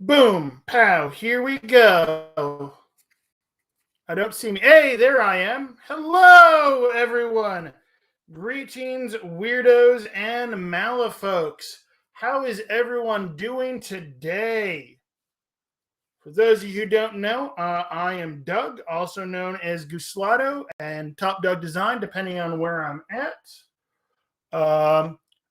Boom, pow, here we go. I don't see me. Hey, there I am. Hello, everyone. Greetings, weirdos and malafolks. How is everyone doing today? For those of you who don't know, I am Doug, also known as Guslado and TopDougDesign, depending on where I'm at.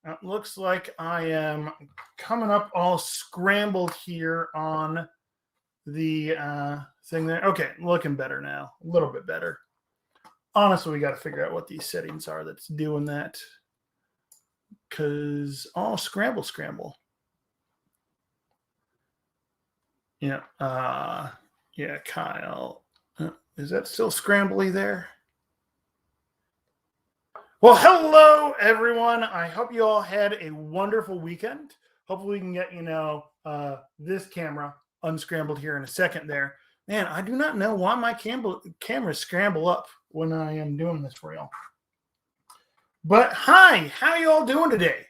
It looks like I am coming up all scrambled here on the thing there. Okay, looking better now. A little bit better. Honestly, we got to figure out what these settings are that's doing that. Because scramble. Yeah. Yeah, Kyle. Is that still scrambly there? Well, hello, everyone. I hope you all had a wonderful weekend. Hopefully we can get, this camera unscrambled here in a second there. Man, I do not know why my cameras scramble up when I am doing this for y'all. But hi, how you all doing today?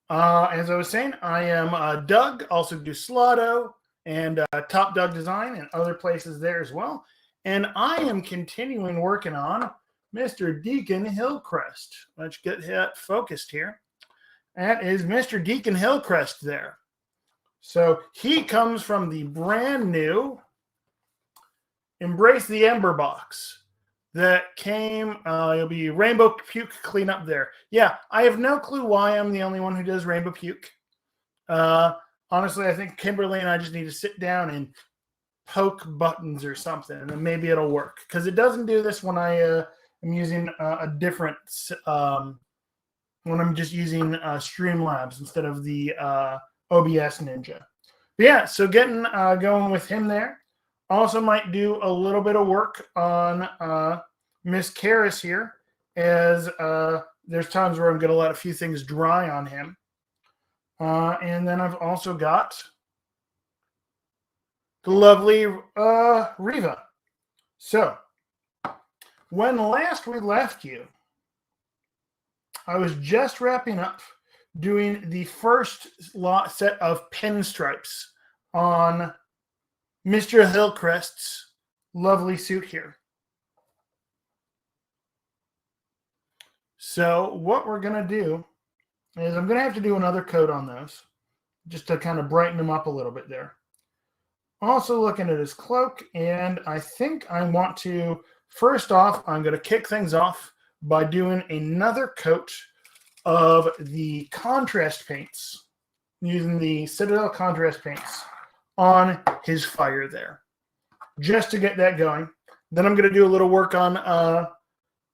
As I was saying, I am Doug, also Guslado and TopDougDesign and other places there as well. And I am continuing working on Mr. Deacon Hillcrest. Let's get that focused here. That is Mr. Deacon Hillcrest there. So he comes from the brand new Embrace the Ember box that came. It'll be Rainbow Puke cleanup there. Yeah, I have no clue why I'm the only one who does Rainbow Puke. Honestly, I think Kimberly and I just need to sit down and poke buttons or something, and then maybe it'll work. Because it doesn't do this when I am using a different, when I'm just using Streamlabs instead of the OBS Ninja. But yeah, so getting going with him there. Also might do a little bit of work on Miss Karis here, as there's times where I'm going to let a few things dry on him. And then I've also got the lovely Riva. So, when last we left you, I was just wrapping up doing the first set of pinstripes on Mr. Hillcrest's lovely suit here. So what we're going to do is I'm going to have to do another coat on those just to kind of brighten them up a little bit there. Also looking at his cloak, and I think I want to, first off, I'm going to kick things off by doing another coat of the contrast paints, using the Citadel contrast paints on his fire there, just to get that going. Then I'm going to do a little work on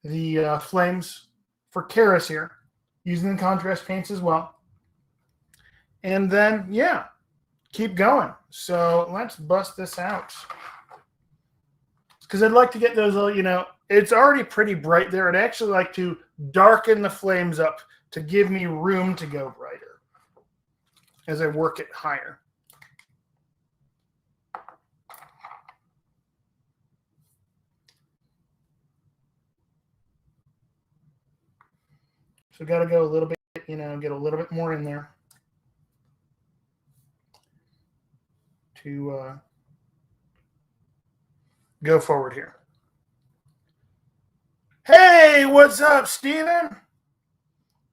the flames for Karis here, using the contrast paints as well. And then, yeah, keep going. So let's bust this out. Because I'd like to get those little, it's already pretty bright there. I'd actually like to darken the flames up to give me room to go brighter as I work it higher. So got to go a little bit, get a little bit more in there to go forward here. Hey, what's up, Steven?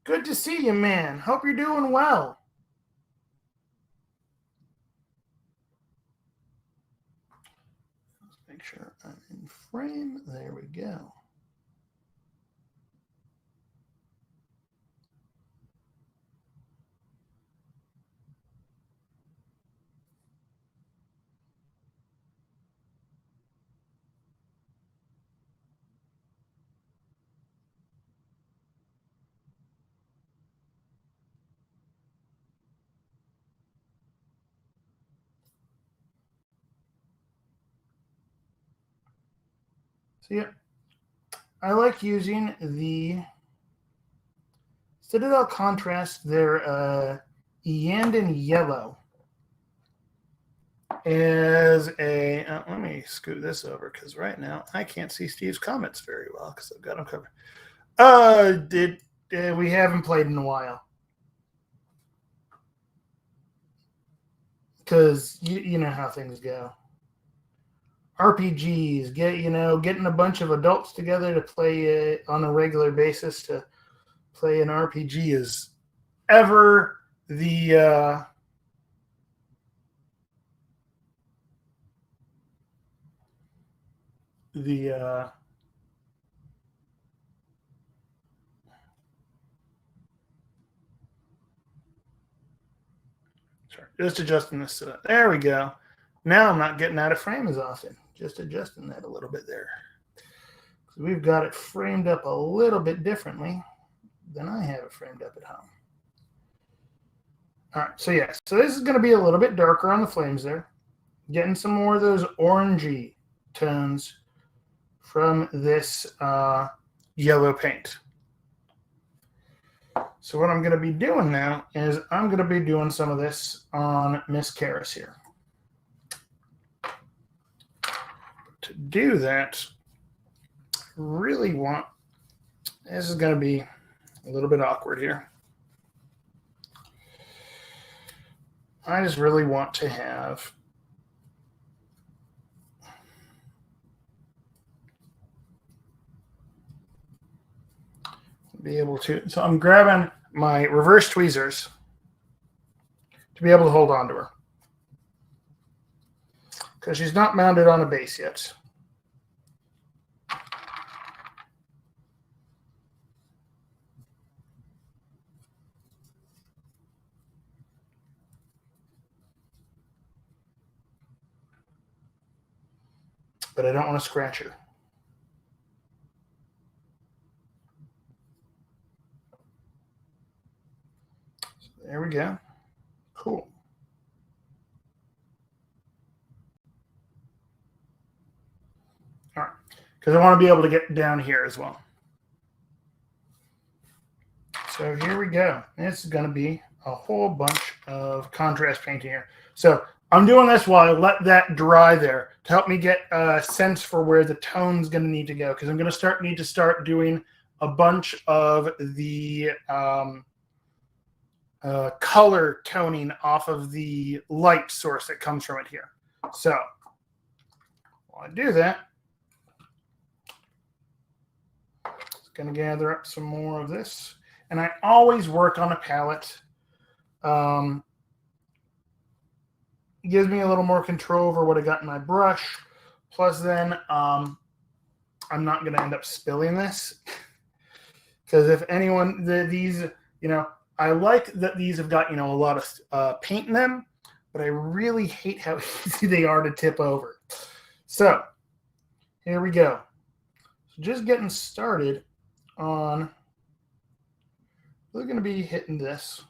Good to see you, man. Hope you're doing well. Let's make sure I'm in frame. There we go. So yeah, I like using the Citadel contrast, their Yandan yellow, as a. Let me scoot this over because right now I can't see Steve's comments very well because I've got them covered. We haven't played in a while because you know how things go. RPGs, getting a bunch of adults together to play on a regular basis to play an RPG is ever the Sorry, just adjusting this. There we go. Now I'm not getting out of frame as often. Just adjusting that a little bit there. So we've got it framed up a little bit differently than I have it framed up at home. All right, so yeah, so this is going to be a little bit darker on the flames there. Getting some more of those orangey tones from this yellow paint. So what I'm going to be doing now is I'm going to be doing some of this on Miss Karis here. To do that, I really want, this is going to be a little bit awkward here. I just really want to have be able to, so I'm grabbing my reverse tweezers to be able to hold on to her because she's not mounted on a base yet. But I don't want to scratch her. There we go. Cool. All right. Because I want to be able to get down here as well. So here we go. This is going to be a whole bunch of contrast painting here. So I'm doing this while I let that dry there to help me get a sense for where the tone's going to need to go. Because I'm going to need to start doing a bunch of the color toning off of the light source that comes from it here. So while I do that, it's going to gather up some more of this. And I always work on a palette. Gives me a little more control over what I got in my brush. Plus then I'm not going to end up spilling this. Because if anyone, these, you know, I like that these have got, you know, a lot of paint in them, but I really hate how easy they are to tip over. So here we go. So just getting started on, we're going to be hitting this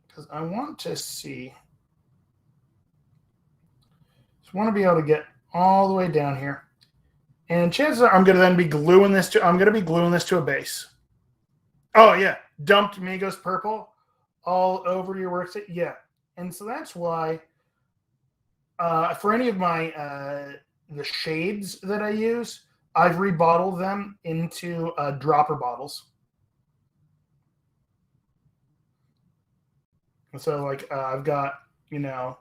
because I want to see, just want to be able to get all the way down here. And chances are I'm going to then be gluing this to, I'm going to be gluing this to a base. Oh, yeah. Dumped Migos purple all over your workstation. Yeah. And so that's why for any of my the shades that I use, I've rebottled them into dropper bottles. And so, like, I've got, you know,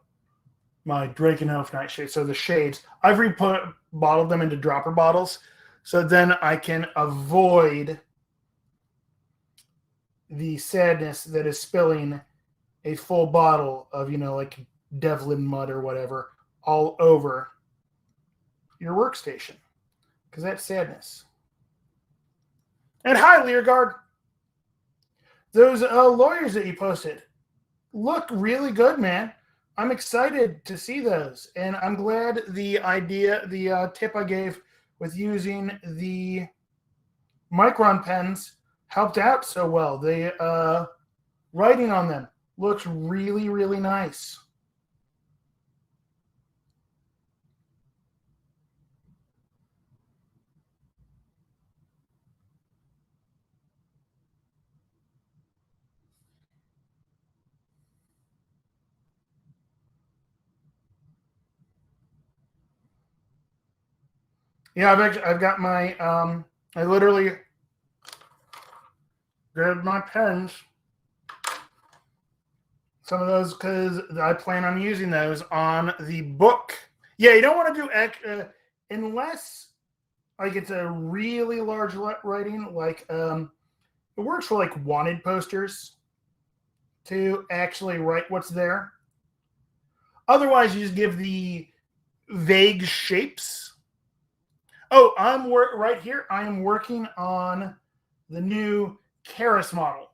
my Drakenhof nightshade. So the shades, I've bottled them into dropper bottles. So then I can avoid the sadness that is spilling a full bottle of, you know, like Devlin mud or whatever all over your workstation. Because that's sadness. And hi, Learguard. Those lawyers that you posted look really good, man. I'm excited to see those. And I'm glad the idea, the tip I gave with using the Micron pens helped out so well. The writing on them looks really, really nice. Yeah, I've got my I literally grabbed my pens. Some of those because I plan on using those on the book. Yeah, you don't want to do unless like it's a really large writing. Like it works for like wanted posters to actually write what's there. Otherwise, you just give the vague shapes. Oh, I'm right here. I am working on the new Karis model.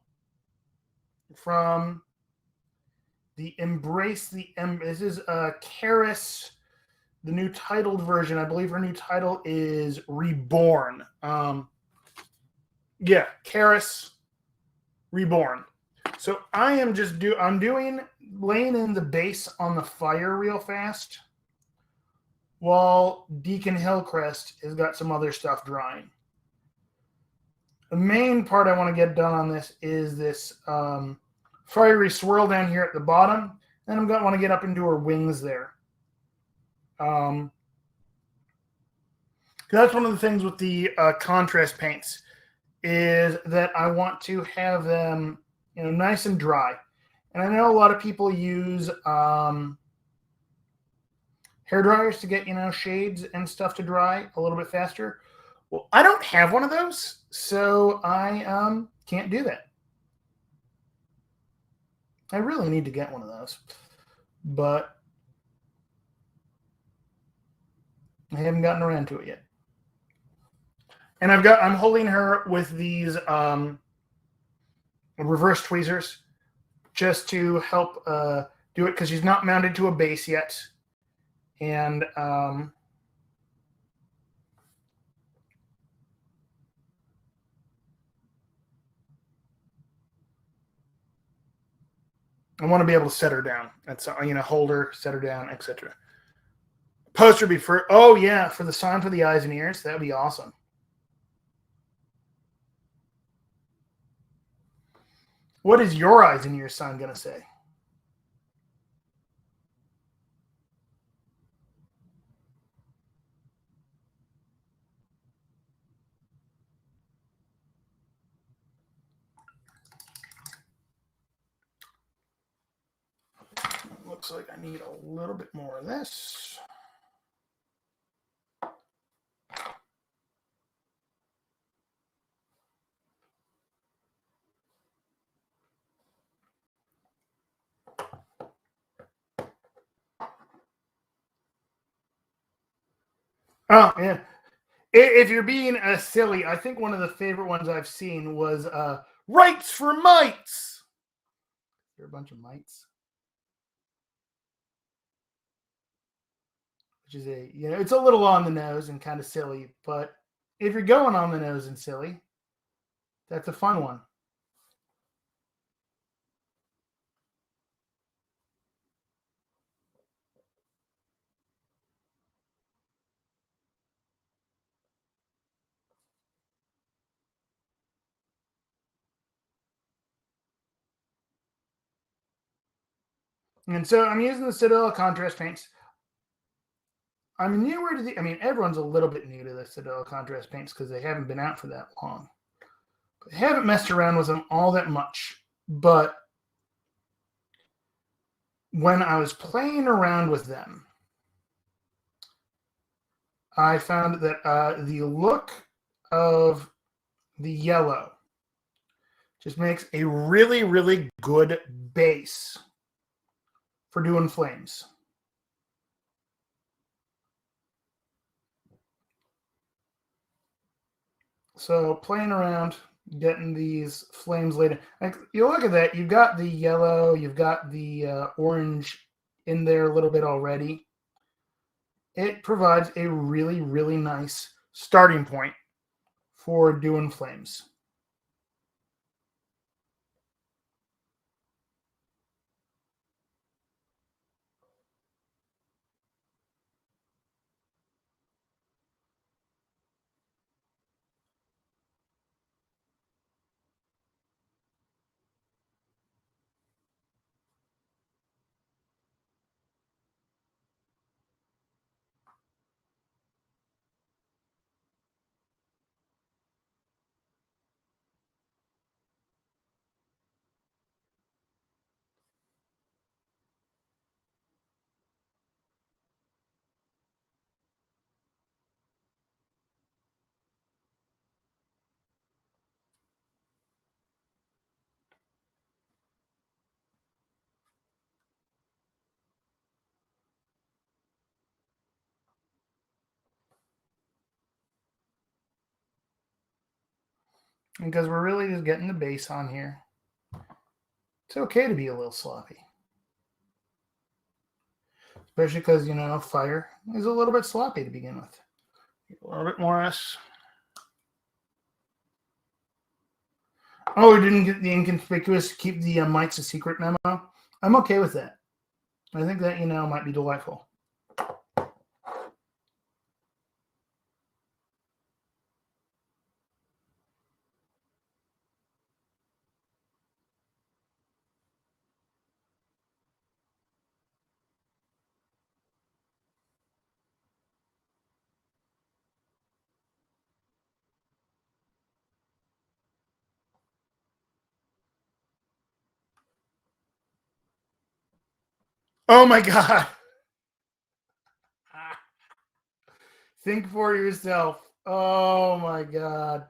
from the Embrace the Ember. This is Karis, the new titled version. I believe her new title is Reborn. Yeah, Karis Reborn. So I'm doing laying in the base on the fire real fast, while Deacon Hillcrest has got some other stuff drying. The main part I want to get done on this is this fiery swirl down here at the bottom. Then I'm going to want to get up into her wings there. That's one of the things with the contrast paints, is that I want to have them, nice and dry. And I know a lot of people use hair dryers to get, shades and stuff to dry a little bit faster. Well, I don't have one of those, so I can't do that. I really need to get one of those, but I haven't gotten around to it yet. And I'm holding her with these reverse tweezers just to help do it, because she's not mounted to a base yet. And I want to be able to set her down. That's hold her, set her down, etc. Poster be for for the sign for the eyes and ears. That'd be awesome. What is your eyes and ears sign gonna say? Looks like I need a little bit more of this. Oh, yeah. If you're being silly, I think one of the favorite ones I've seen was Rights for Mites. There are a bunch of mites. Which is it's a little on the nose and kind of silly, but if you're going on the nose and silly, that's a fun one. And so I'm using the Citadel contrast paints. I'm newer to everyone's a little bit new to the Citadel contrast paints because they haven't been out for that long. I haven't messed around with them all that much. But when I was playing around with them, I found that the look of the yellow just makes a really, really good base for doing flames. So playing around, getting these flames laid in. Like, you look at that, you've got the yellow, you've got the orange in there a little bit already. It provides a really, really nice starting point for doing flames. Because we're really just getting the base on here. It's okay to be a little sloppy. Especially because, fire is a little bit sloppy to begin with. A little bit more S. Oh, we didn't get the inconspicuous, keep the mites a secret memo. I'm okay with that. I think that, might be delightful. Oh my God. Think for yourself. Oh my God.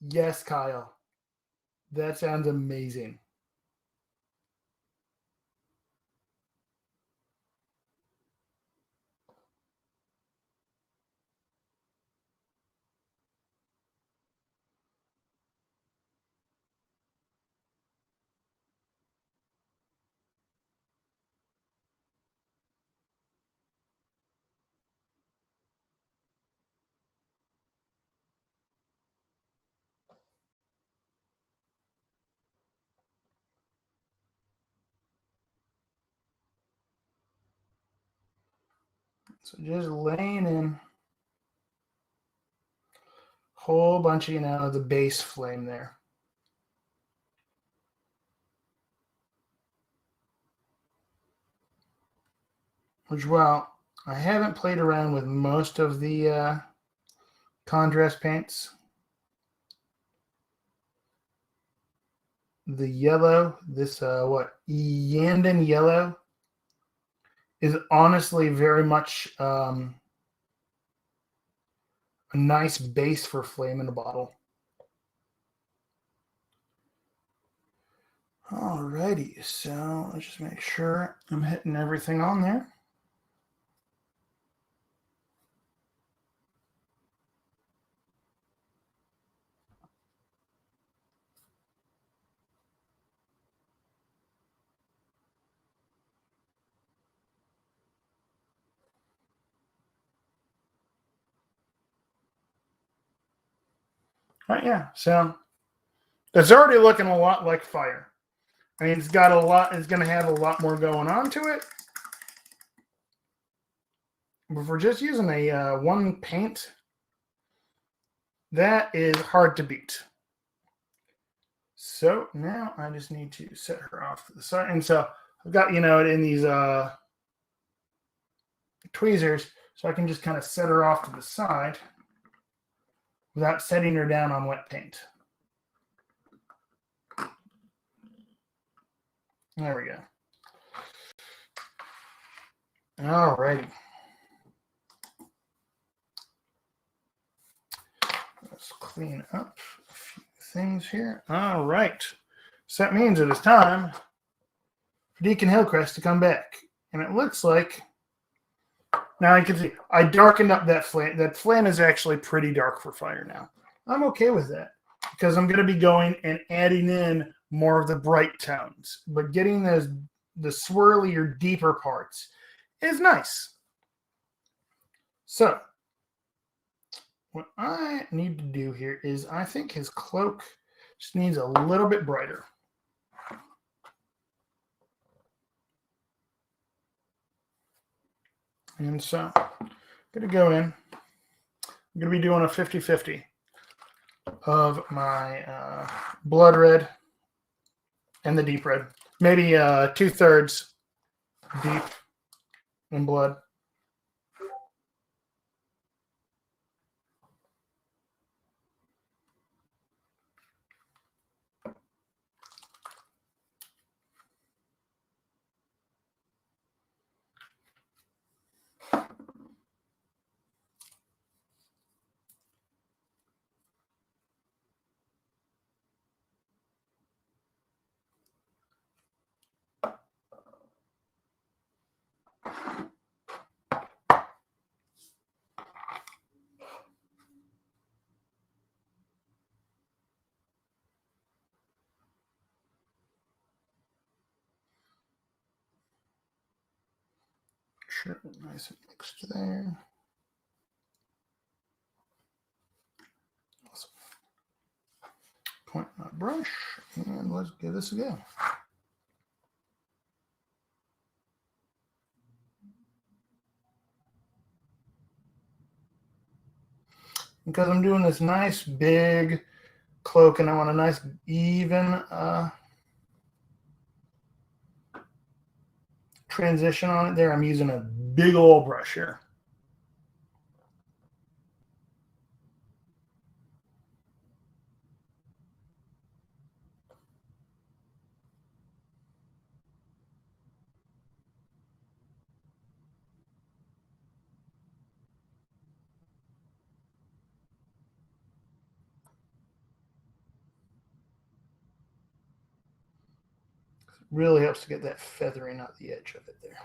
Yes, Kyle. That sounds amazing. So just laying in a whole bunch of, the base flame there. Which, well, I haven't played around with most of the contrast paints. The yellow, this, Yandan yellow, is honestly very much a nice base for flame in a bottle. Alrighty, so let's just make sure I'm hitting everything on there. Right, yeah, so it's already looking a lot like fire. I mean, it's got a lot, it's going to have a lot more going on to it. But if we're just using a one paint, that is hard to beat. So now I just need to set her off to the side. And so I've got, it in these tweezers, so I can just kind of set her off to the side without setting her down on wet paint. There we go. Alrighty. Let's clean up a few things here. All right. So that means it is time for Deacon Hillcrest to come back. And it looks like, now you can see, I darkened up that flame. That flame is actually pretty dark for fire now. I'm okay with that because I'm going to be going and adding in more of the bright tones. But getting the swirlier, deeper parts is nice. So what I need to do here is I think his cloak just needs a little bit brighter. And so I'm going to go in. I'm going to be doing a 50-50 of my blood red and the deep red. Maybe 2/3 deep in blood. sure nice and mixed there. Awesome. Point my brush and let's give this a go. Because I'm doing this nice big cloak and I want a nice even transition on it there, I'm using a big old brush here. Really helps to get that feathering out the edge of it there.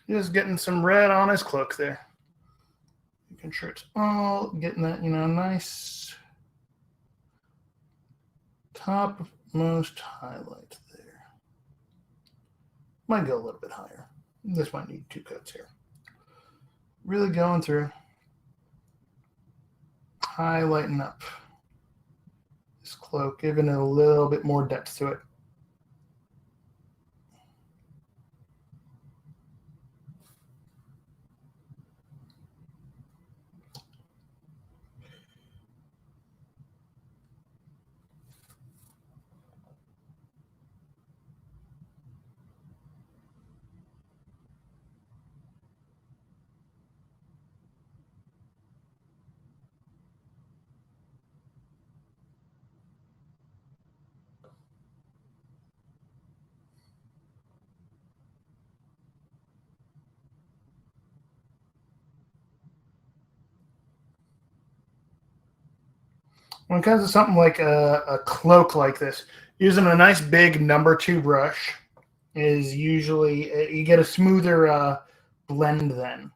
Just getting some red on his cloak there. Making sure it's all getting that, nice topmost highlight there. Might go a little bit higher. This might need 2 coats here. Really going through, highlighting up this cloak, giving it a little bit more depth to it. When it comes to something like a cloak like this, using a nice big number 2 brush is usually, you get a smoother blend then.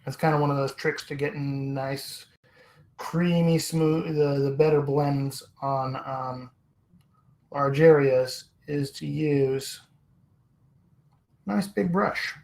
It's kind of one of those tricks to getting nice, creamy, smooth, the better blends on large areas is to use a nice big brush.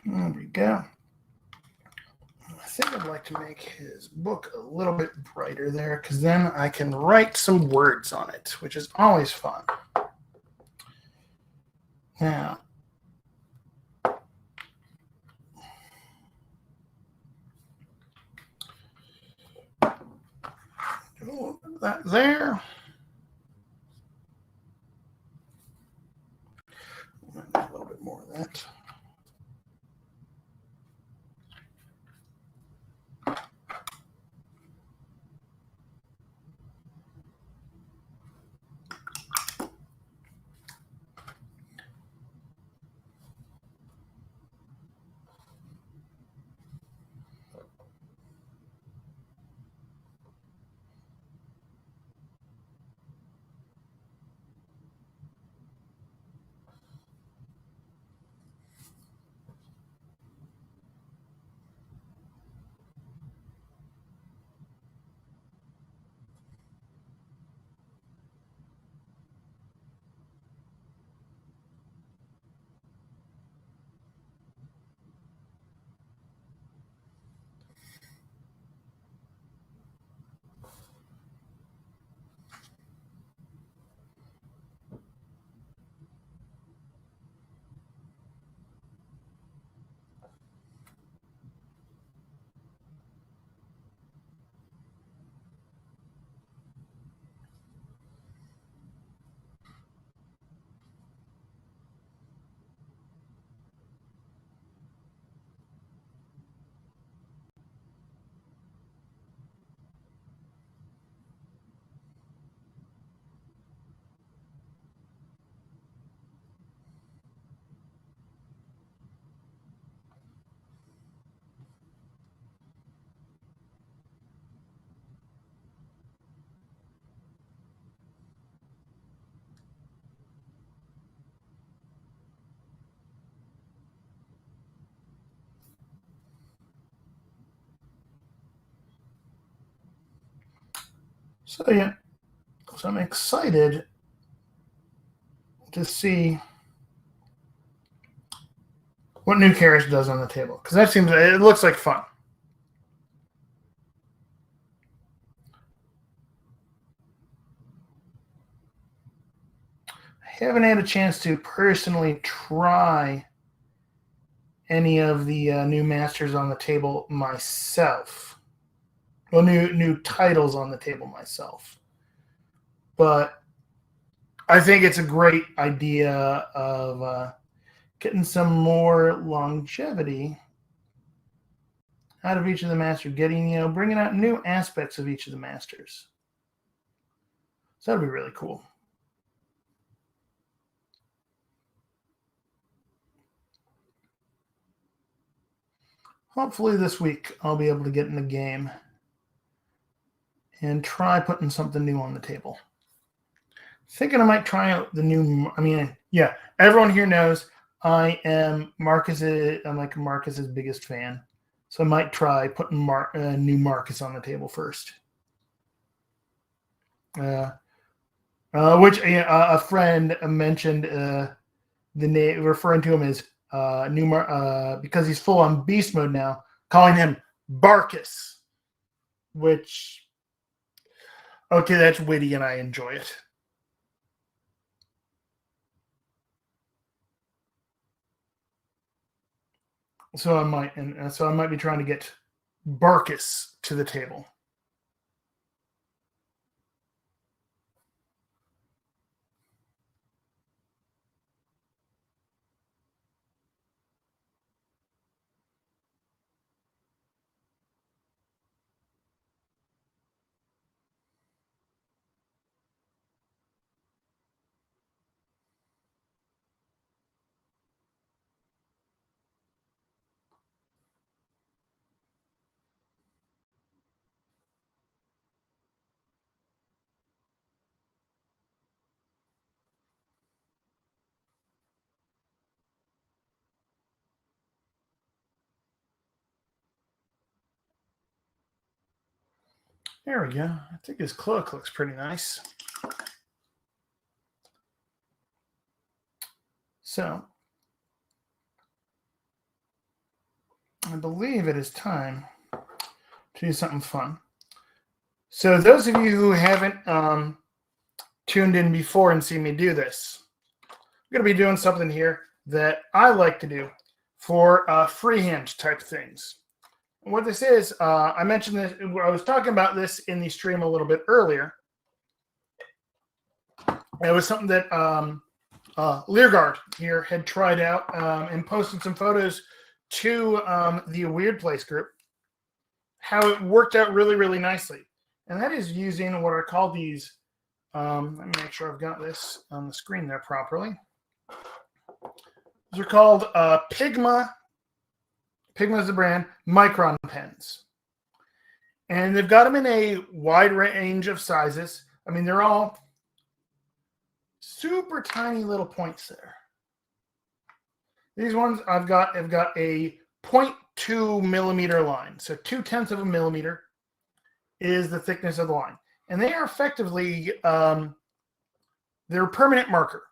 There we go. I think I'd like to make his book a little bit brighter there, because then I can write some words on it, which is always fun. Now, that there. A little bit more of that. So yeah, so I'm excited to see what new character does on the table, because it looks like fun. I haven't had a chance to personally try any of the new masters on the table myself. Well, new titles on the table myself, but I think it's a great idea of getting some more longevity out of each of the masters, bringing out new aspects of each of the masters. So that'd be really cool. Hopefully this week I'll be able to get in the game and try putting something new on the table. Thinking I might try out the new. Yeah, everyone here knows I am Marcus's. I'm like Marcus's biggest fan, so I might try putting new Marcus on the table first. Which a friend mentioned the name, referring to him as because he's full on beast mode now, calling him Barkus, which okay, that's witty and I enjoy it. So I might be trying to get Barkus to the table. There we go. I think his cloak looks pretty nice. So I believe it is time to do something fun. So those of you who haven't tuned in before and seen me do this, I'm going to be doing something here that I like to do for freehand type things. And what this is, I mentioned this, I was talking about this in the stream a little bit earlier. It was something that Leargard here had tried out and posted some photos to the Weird Place group, how it worked out really, really nicely. And that is using what are called these, let me make sure I've got this on the screen there properly. These are called Pigma is the brand, Micron Pens. And they've got them in a wide range of sizes. I mean, they're all super tiny little points there. These ones have got a 0.2 millimeter line. So 0.2 of a millimeter is the thickness of the line. And they are effectively, they're a permanent marker,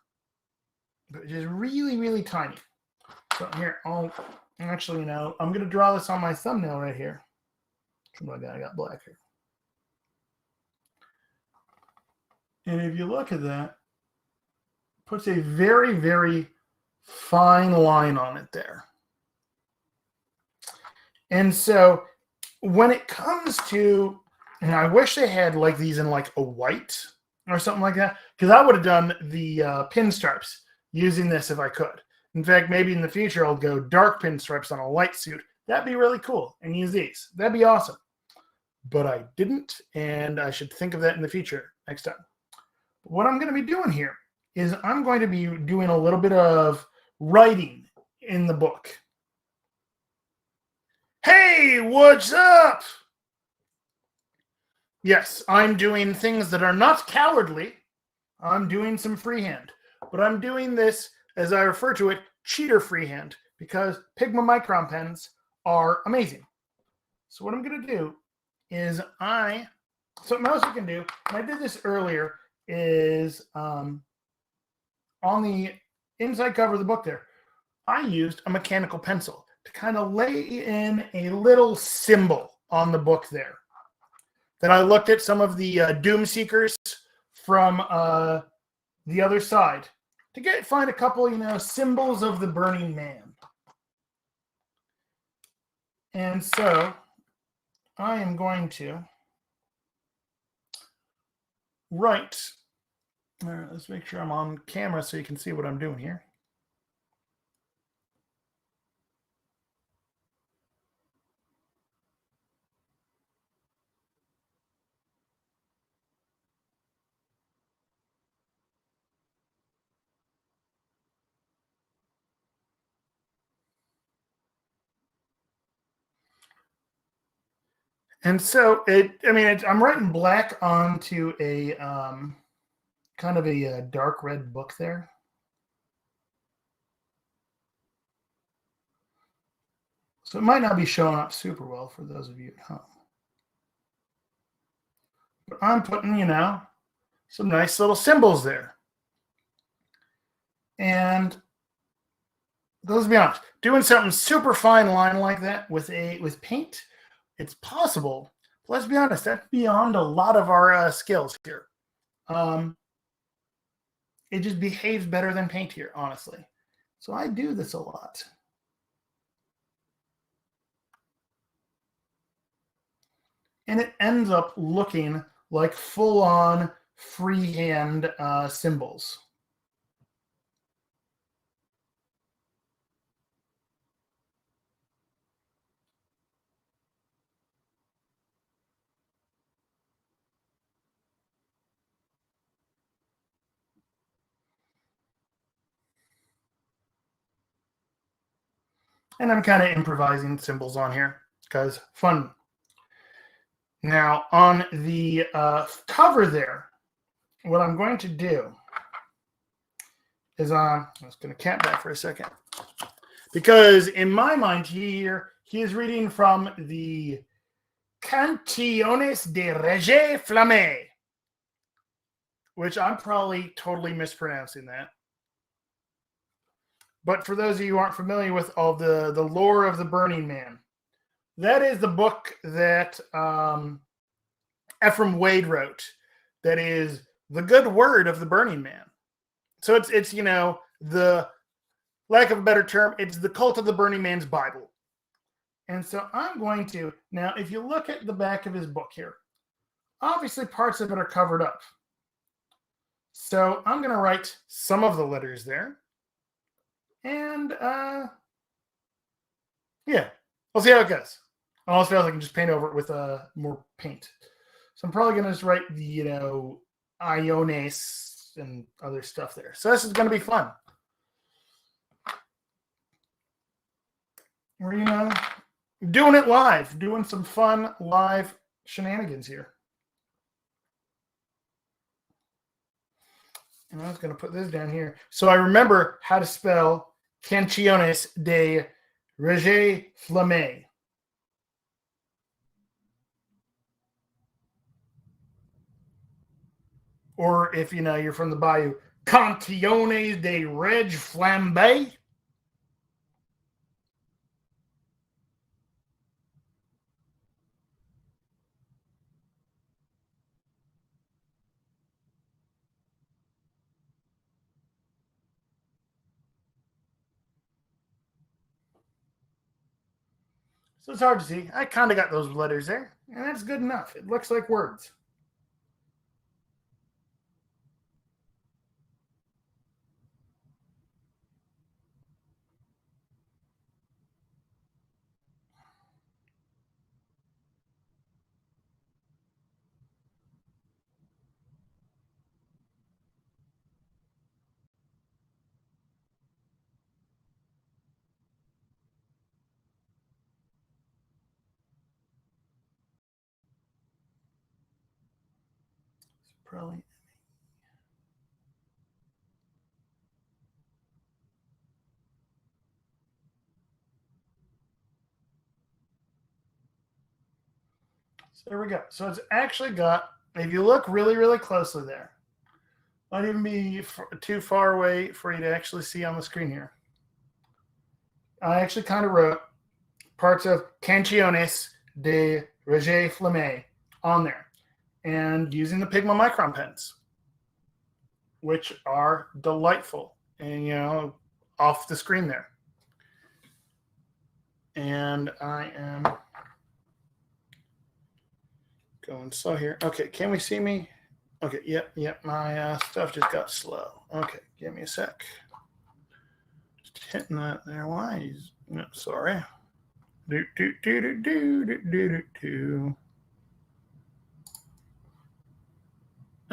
which is really, really tiny. So here, I'll actually, I'm going to draw this on my thumbnail right here. What do I got black here. And if you look at that, it puts a very, very fine line on it there. And so when it comes to, and I wish they had like these in like a white or something like that, because I would have done the pinstripes using this if I could. In fact, maybe in the future I'll go dark pinstripes on a light suit. That'd be really cool, and use these. That'd be awesome. But I didn't, and I should think of that in the future next time. What I'm going to be doing here is I'm going to be doing a little bit of writing in the book. Hey, what's up? Yes, I'm doing things that are not cowardly. I'm doing some freehand. But I'm doing this, as I refer to it, cheater freehand, because Pigma Micron Pens are amazing. So what I'm going to do is something else you can do, and I did this earlier, is on the inside cover of the book there, I used a mechanical pencil to kind of lay in a little symbol on the book there. Then I looked at some of the Doom Seekers from the other side to find a couple, symbols of the Burning Man. And so I am going to write. All right, let's make sure I'm on camera so you can see what I'm doing here. And so I'm writing black onto a kind of a dark red book there. So it might not be showing up super well for those of you at home. But I'm putting, some nice little symbols there. And let's be honest, doing something super fine line like that with paint, it's possible. But let's be honest, that's beyond a lot of our skills here. It just behaves better than paint here, honestly. So I do this a lot. And it ends up looking like full-on freehand symbols. And I'm kind of improvising symbols on here because fun. Now, on the cover there, what I'm going to do is I'm just going to cap that for a second. Because in my mind here, he is reading from the Cantiones de Rege Flamme, which I'm probably totally mispronouncing that. But for those of you who aren't familiar with all the lore of the Burning Man, that is the book that Ephraim Wade wrote. That is the good word of the Burning Man. So it's the lack of a better term, it's the Cult of the Burning Man's Bible. And so I'm going to now, if you look at the back of his book here, obviously parts of it are covered up. So I'm going to write some of the letters there. And yeah, we'll see how it goes. I almost feel like I can just paint over it with more paint. So I'm probably going to just write the, iones and other stuff there. So this is going to be fun. We're, doing it live, doing some fun live shenanigans here. And I was going to put this down here. So I remember how to spell Canciones de Roger Flamme. Or if you're from the Bayou, Canciones de Reg Flambe. So it's hard to see. I kind of got those letters there, and that's good enough. It looks like words. Probably. So there we go. So it's actually got, if you look really, really closely there, might even be too far away for you to actually see on the screen here. I actually kind of wrote parts of Canciones de Roger Flamme on there, and using the Pigma Micron pens, which are delightful, and off the screen there. And I am going slow here. Okay, can we see me? Okay, yep, my stuff just got slow. Okay, give me a sec. Just hitting that there. Why? No, sorry. Do.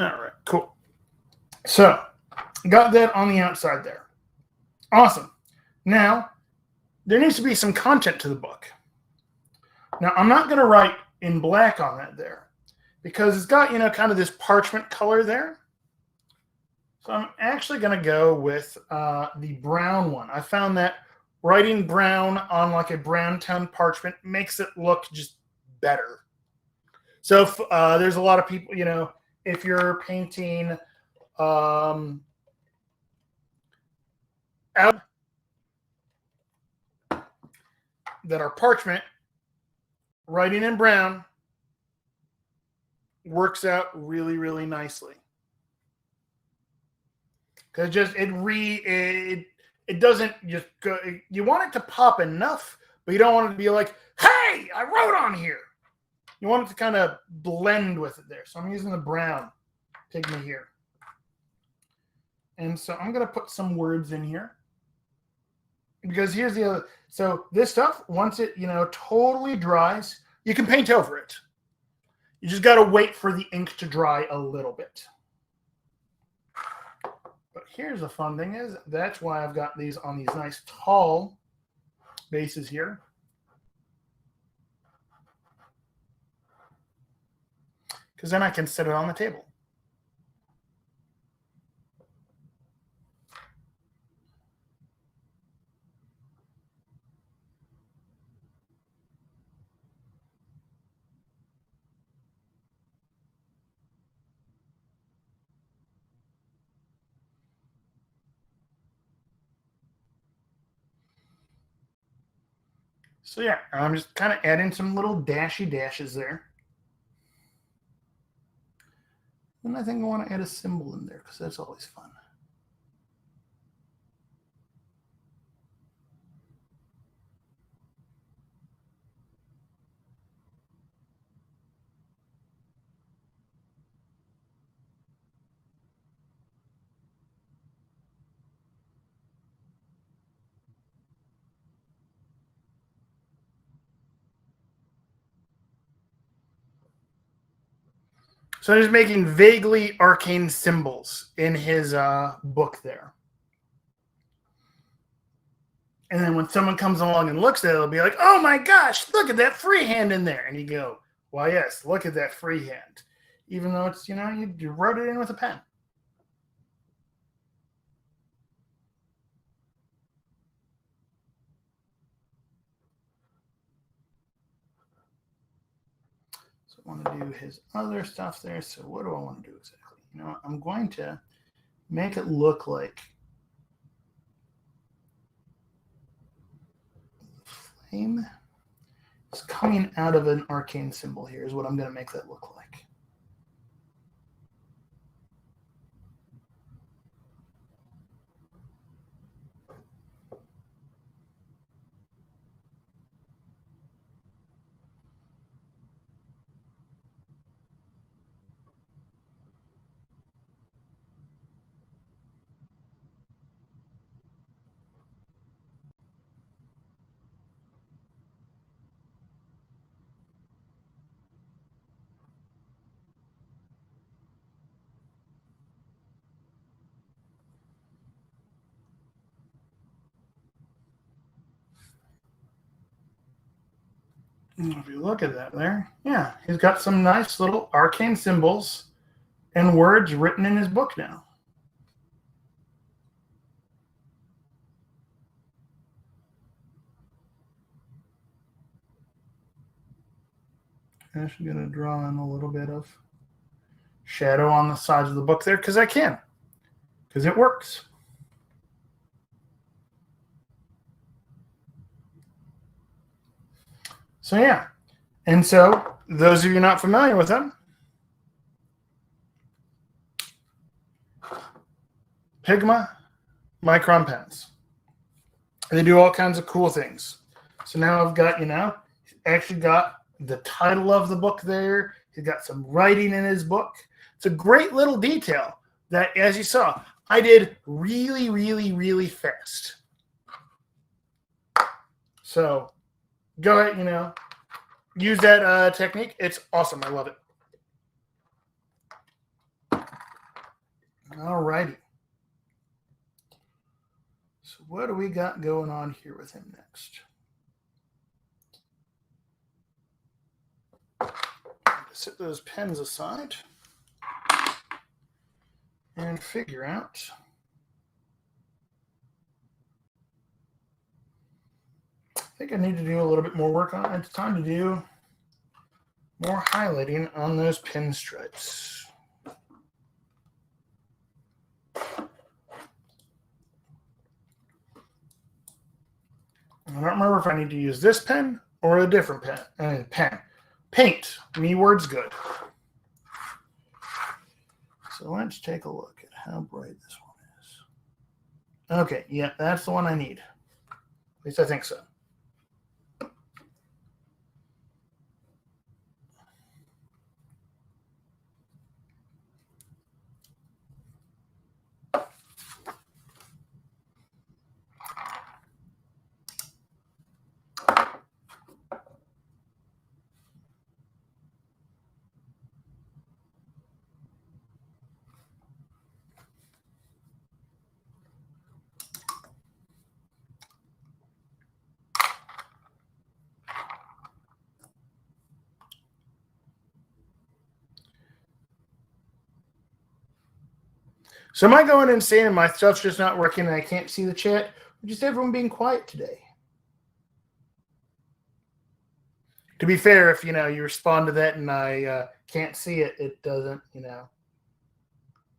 All right, cool. So, got that on the outside there. Awesome. Now, there needs to be some content to the book. Now, I'm not going to write in black on that there because it's got, kind of this parchment color there. So I'm actually going to go with the brown one. I found that writing brown on like a brown tone parchment makes it look just better. So if, there's a lot of people, if you're painting out that are parchment, writing in brown works out really, really nicely. Because just it doesn't just go. You want it to pop enough, but you don't want it to be like, "Hey, I wrote on here." You want it to kind of blend with it there. So I'm using the brown pigment here, and so I'm going to put some words in here. Because here's the other. So this stuff, once it totally dries, you can paint over it. You just got to wait for the ink to dry a little bit. But here's the fun thing is, that's why I've got these on these nice tall bases here. Because then I can set it on the table. So yeah, I'm just kind of adding some little dashes there. And I think I want to add a symbol in there because that's always fun. So I'm just making vaguely arcane symbols in his book there. And then when someone comes along and looks at it, they'll be like, oh my gosh, look at that freehand in there. And you go, well, yes, look at that freehand. Even though it's, you wrote it in with a pen. So I want to do his other stuff there. So what do I want to do exactly? I'm going to make it look like flame is coming out of an arcane symbol here is what I'm going to make that look like. If you look at that there, yeah, he's got some nice little arcane symbols and words written in his book now. I'm actually going to draw in a little bit of shadow on the sides of the book there because I can, because it works. So yeah, and so those of you not familiar with them, Pigma Micron Pens. They do all kinds of cool things. So now I've got, actually got the title of the book there. He's got some writing in his book. It's a great little detail that, as you saw, I did really, really, really fast. So go ahead, use that technique. It's awesome. I love it. All righty. So what do we got going on here with him next? Set those pens aside and figure out I think I need to do a little bit more work on it. It's time to do more highlighting on those pinstripes. I don't remember if I need to use this pen or a different pen. Paint. Me words good. So let's take a look at how bright this one is. Okay, yeah, that's the one I need. At least I think so. So am I going insane and my stuff's just not working and I can't see the chat? Or just everyone being quiet today? To be fair, if, you respond to that and I can't see it, it doesn't,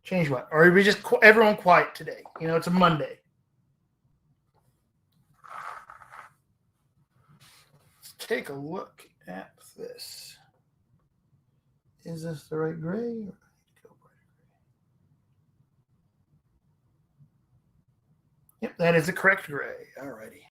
change what? Or are we just everyone quiet today? It's a Monday. take a look at this. Is this the right gray? Yep, that is the correct gray. Alrighty.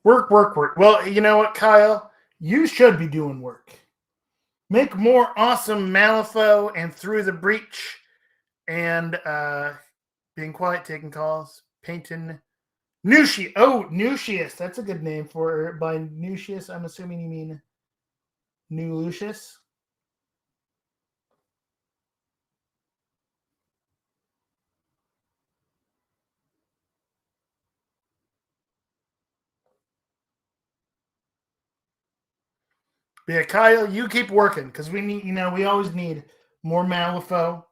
Work, work, work. Well, you know what, Kyle? You should be doing work. Make more awesome Malifaux and Through the Breach and being quiet, taking calls, painting Nucius. Oh, Nucius. That's a good name for it. By Nucius, I'm assuming you mean New Lucius. But yeah, Kyle, you keep working because we need, we always need more Malifaux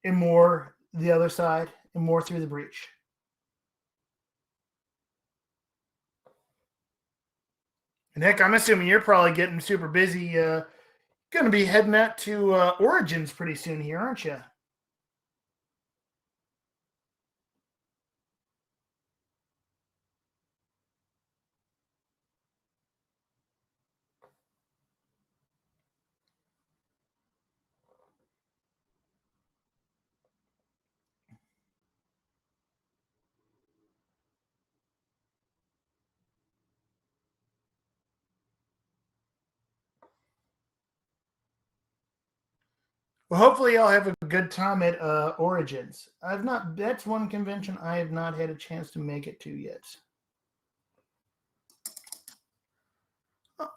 and more the other side and more Through the Breach. And heck, I'm assuming you're probably getting super busy. Going to be heading out to Origins pretty soon here, aren't you? Well, hopefully I'll have a good time at Origins. That's one convention I have not had a chance to make it to yet. Oh.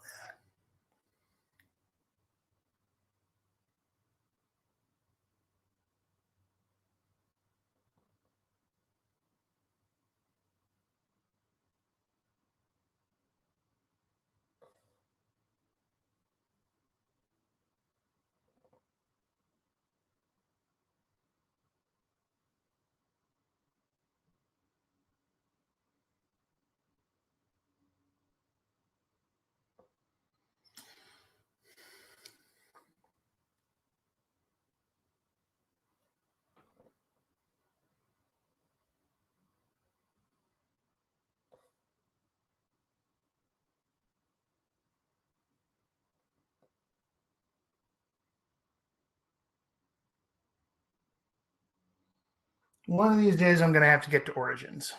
One of these days I'm going to have to get to Origins.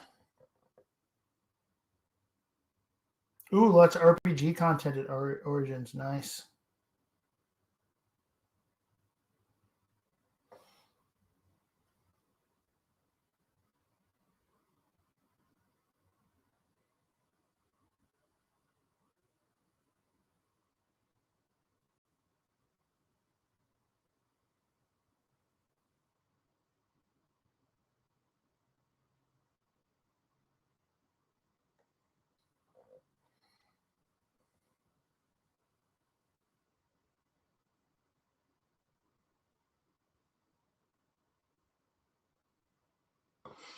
Ooh, lots of RPG content at Origins. Nice.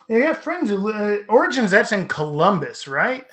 Yeah, I got friends who Origins. That's in Columbus, right?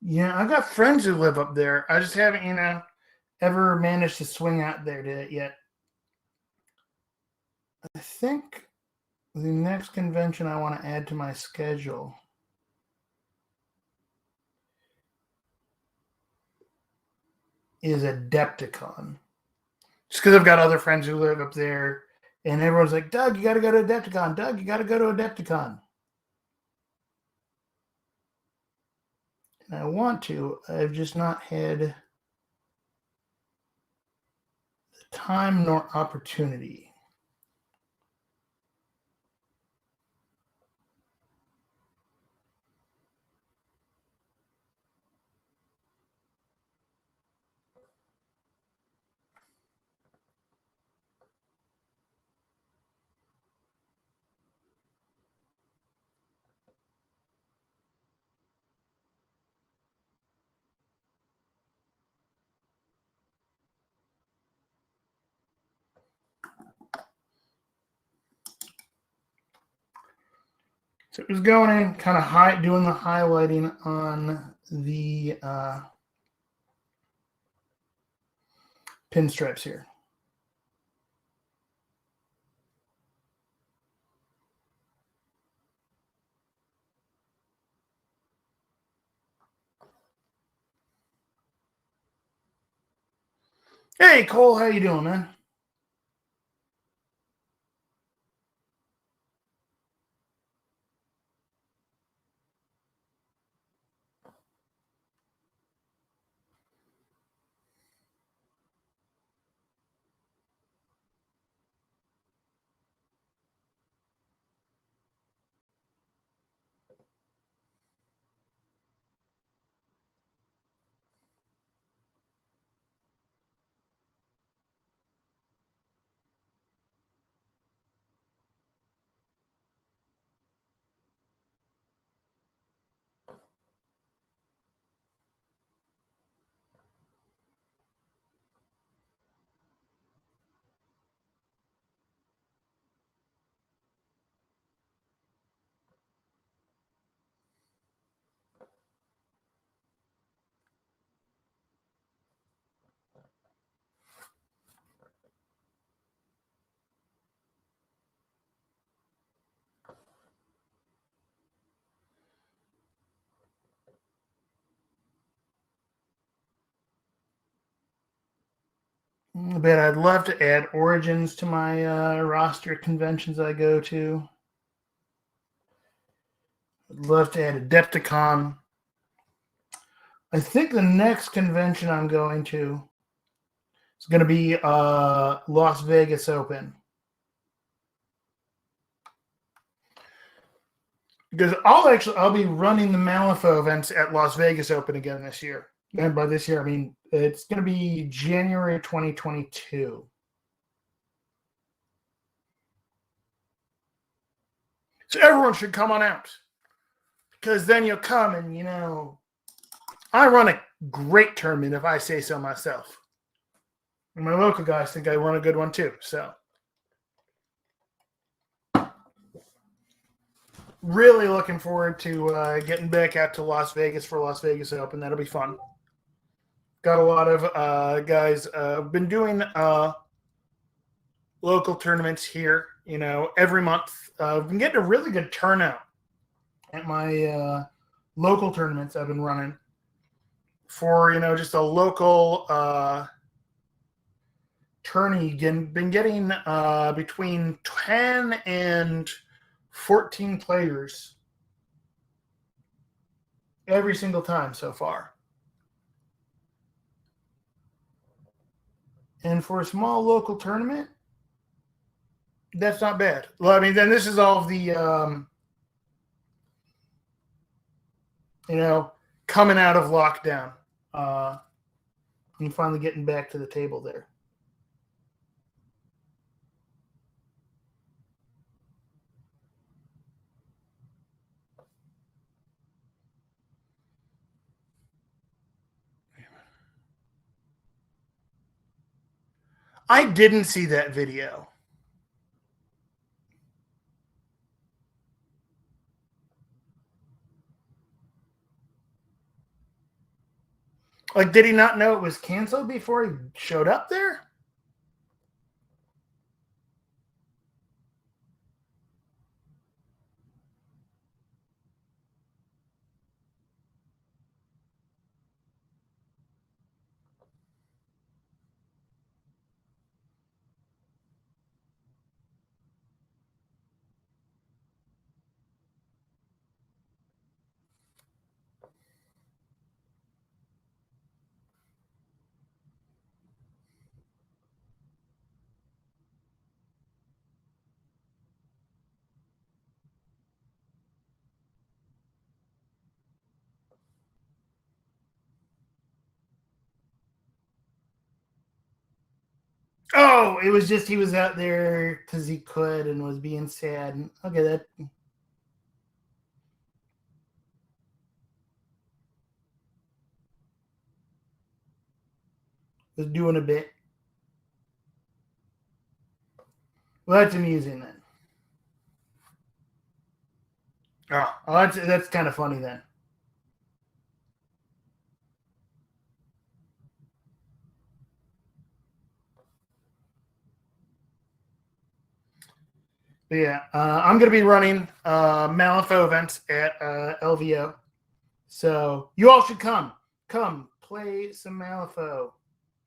Yeah, I got friends who live up there. I just haven't, ever managed to swing out there yet. I think the next convention I want to add to my schedule is Adepticon. Just because I've got other friends who live up there, and everyone's like, Doug, you got to go to Adepticon. Doug, you got to go to Adepticon. And I want to. I've just not had the time nor opportunity. So it was going in, kind of doing the highlighting on the pinstripes here. Hey, Cole, how you doing, man? But I'd love to add Origins to my roster conventions I go to. I'd love to add Adepticon. I think the next convention I'm going to is going to be Las Vegas Open. Because I'll be running the Malifaux events at Las Vegas Open again this year. And by this year, I mean it's going to be January 2022. So everyone should come on out. Because then you'll come and, I run a great tournament if I say so myself. And my local guys think I run a good one too. So really looking forward to getting back out to Las Vegas for Las Vegas Open. That'll be fun. Got a lot of guys been doing local tournaments here, every month. I've been getting a really good turnout at my local tournaments I've been running for, just a local tourney. Been getting between 10 and 14 players every single time so far. And for a small local tournament, that's not bad. Well, I mean, then this is all of the, coming out of lockdown and finally getting back to the table there. I didn't see that video. Like, did he not know it was canceled before he showed up there? Oh, it was just he was out there because he could and was being sad. Okay, that was doing a bit. Well, that's amusing then. Oh, that's kind of funny then. But yeah, I'm going to be running Malifaux events at LVO. So you all should come. Come play some Malifaux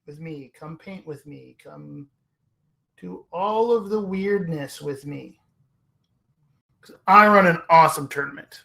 with me. Come paint with me. Come do all of the weirdness with me. I run an awesome tournament.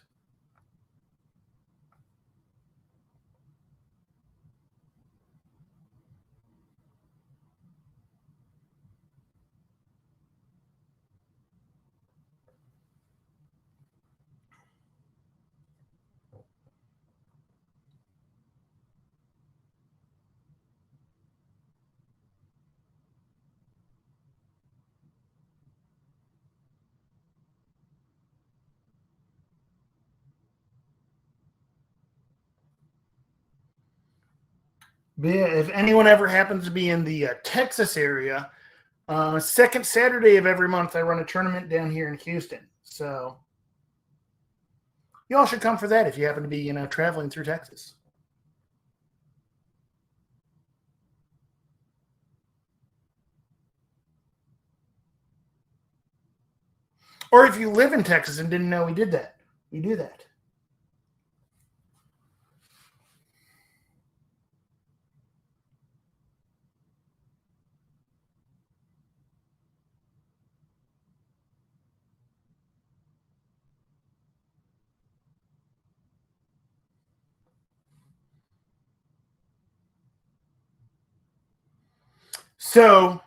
But yeah, if anyone ever happens to be in the Texas area, second Saturday of every month, I run a tournament down here in Houston. So you all should come for that if you happen to be, traveling through Texas. Or if you live in Texas and didn't know we did that, we do that. So,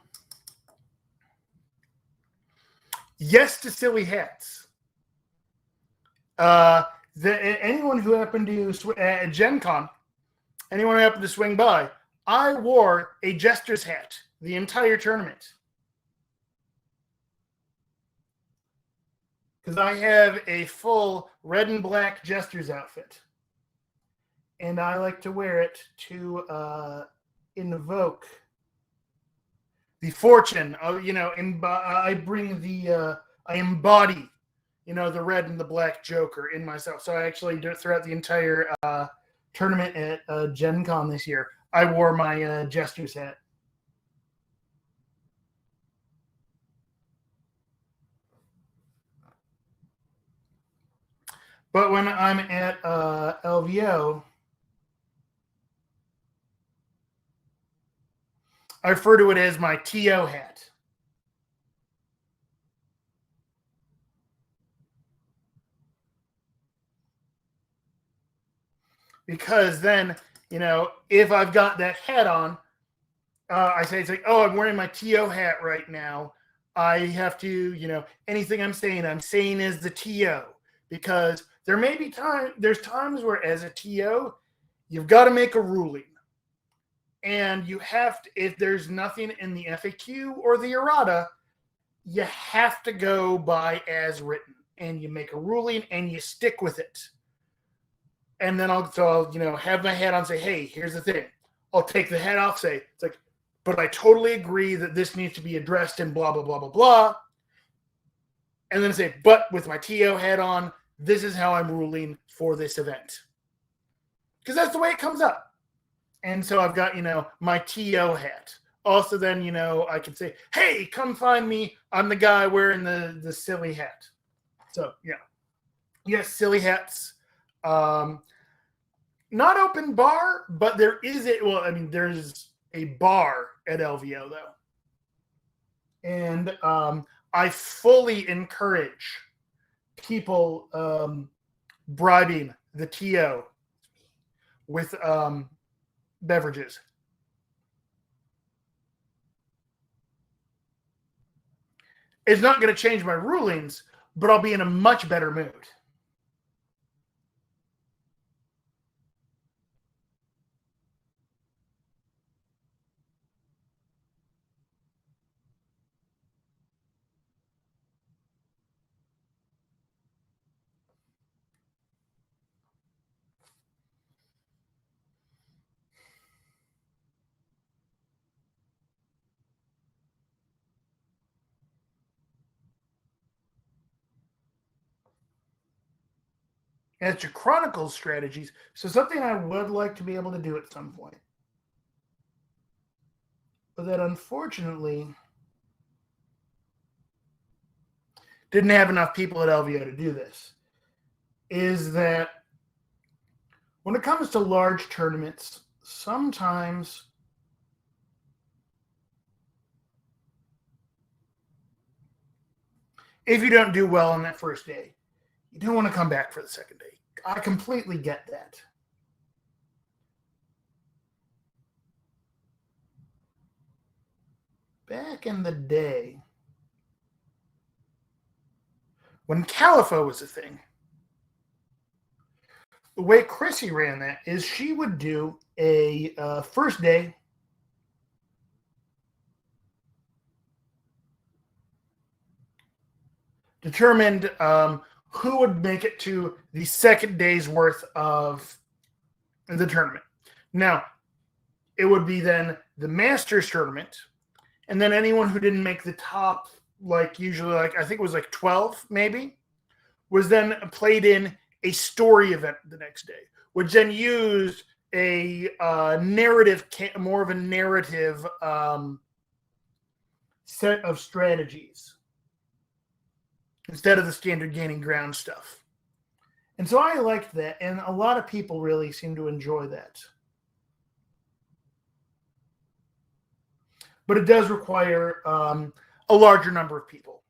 yes to silly hats. Anyone who happened to at Gen Con, anyone who happened to swing by, I wore a Jester's hat the entire tournament. Because I have a full red and black Jester's outfit. And I like to wear it to invoke the fortune of, I bring I embody, the red and the black Joker in myself. So I actually, throughout the entire tournament at Gen Con this year, I wore my Jester's hat. But when I'm at LVO, I refer to it as my TO hat. Because then, if I've got that hat on, I say it's like, oh, I'm wearing my TO hat right now. I have to, anything I'm saying as the TO. Because there's times where as a TO, you've got to make a ruling. And you have to, if there's nothing in the FAQ or the errata, you have to go by as written. And you make a ruling and you stick with it. And then I'll have my hat on, say, hey, here's the thing. I'll take the hat off, say, it's like, but I totally agree that this needs to be addressed in blah, blah, blah, blah, blah. And then say, but with my TO hat on, this is how I'm ruling for this event. Because that's the way it comes up. And so I've got, my TO hat. Also then, I can say, hey, come find me. I'm the guy wearing the silly hat. So, yeah. Yes, silly hats. Not open bar, but there is there's a bar at LVO though. And I fully encourage people bribing the TO with beverages. It's not going to change my rulings, but I'll be in a much better mood. as to Chronicles strategies. So something I would like to be able to do at some point. But that unfortunately didn't have enough people at LVO to do this. Is that when it comes to large tournaments, sometimes if you don't do well on that first day, you don't want to come back for the second day. I completely get that. Back in the day, when Califo was a thing, the way Chrissy ran that is she would do a first day determined who would make it to the second day's worth of the tournament. Now, it would be then the Masters tournament, and then anyone who didn't make the top, like usually, like I think it was like 12 maybe, was then played in a story event the next day, which then used a narrative, more of a narrative set of strategies instead of the standard gaining ground stuff. And so I liked that, and a lot of people really seem to enjoy that. But it does require a larger number of people.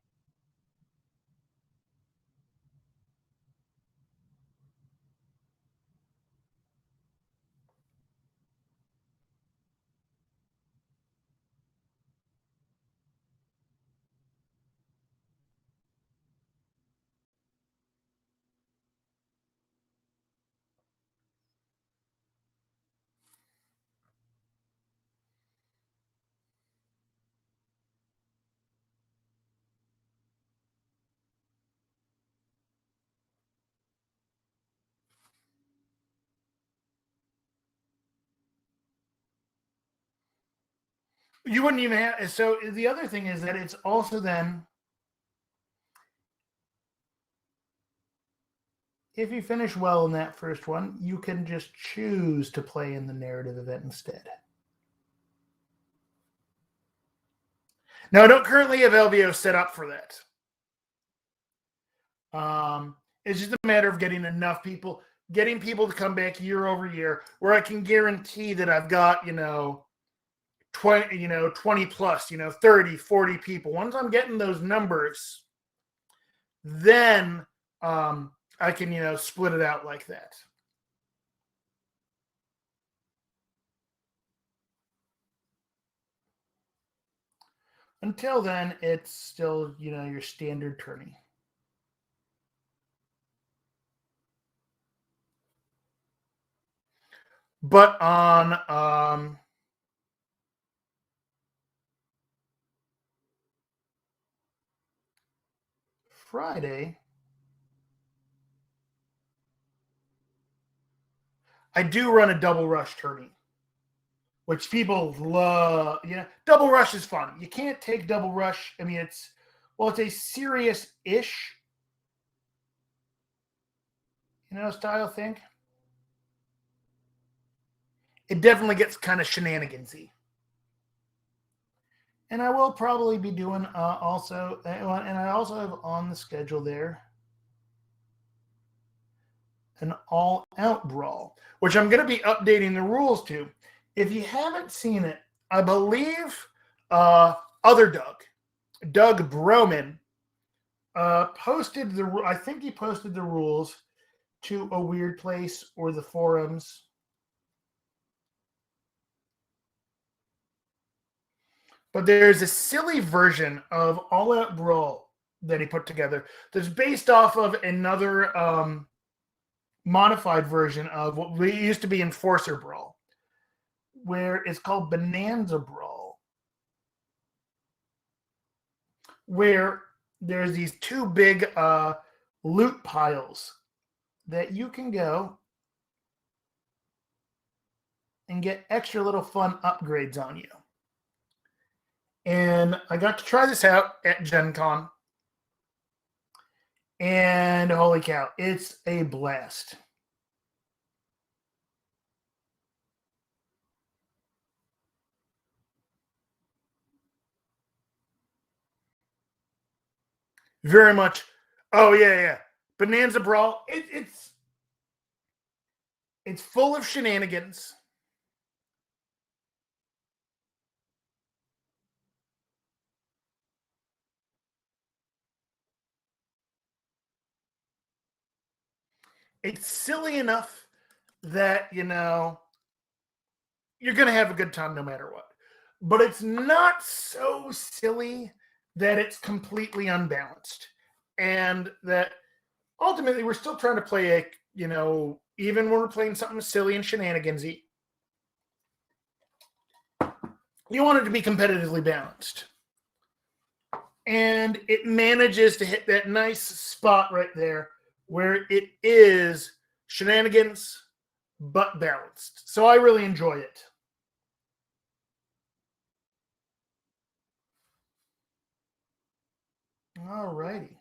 You wouldn't even have. So the other thing is that it's also then, if you finish well in that first one, you can just choose to play in the narrative event instead. Now, I don't currently have LVO set up for that. It's just a matter of getting enough people, getting people to come back year over year, where I can guarantee that I've got, 20 plus, 30, 40 people. Once I'm getting those numbers, then I can, split it out like that. Until then, it's still, your standard tourney. But on Friday, I do run a double rush tourney, which people love. Double rush is fun. You can't take double rush. I mean, it's a serious-ish, style thing. It definitely gets kind of shenanigansy. And I will probably be doing also, and I also have on the schedule there an all-out brawl, which I'm going to be updating the rules to. If you haven't seen it, I believe other Doug Broman, posted I think he posted the rules to a weird place or the forums. But there's a silly version of All Out Brawl that he put together that's based off of another modified version of what we used to be Enforcer Brawl, where it's called Bonanza Brawl, where there's these two big loot piles that you can go and get extra little fun upgrades on you. And I got to try this out at Gen Con. And holy cow, it's a blast. Very much. Oh yeah. Bonanza Brawl. It's full of shenanigans. It's silly enough that you're going to have a good time no matter what. But it's not so silly that it's completely unbalanced, and that ultimately we're still trying to play even when we're playing something silly and shenanigansy, you want it to be competitively balanced. And it manages to hit that nice spot right there where it is shenanigans but balanced. So I really enjoy it. All righty.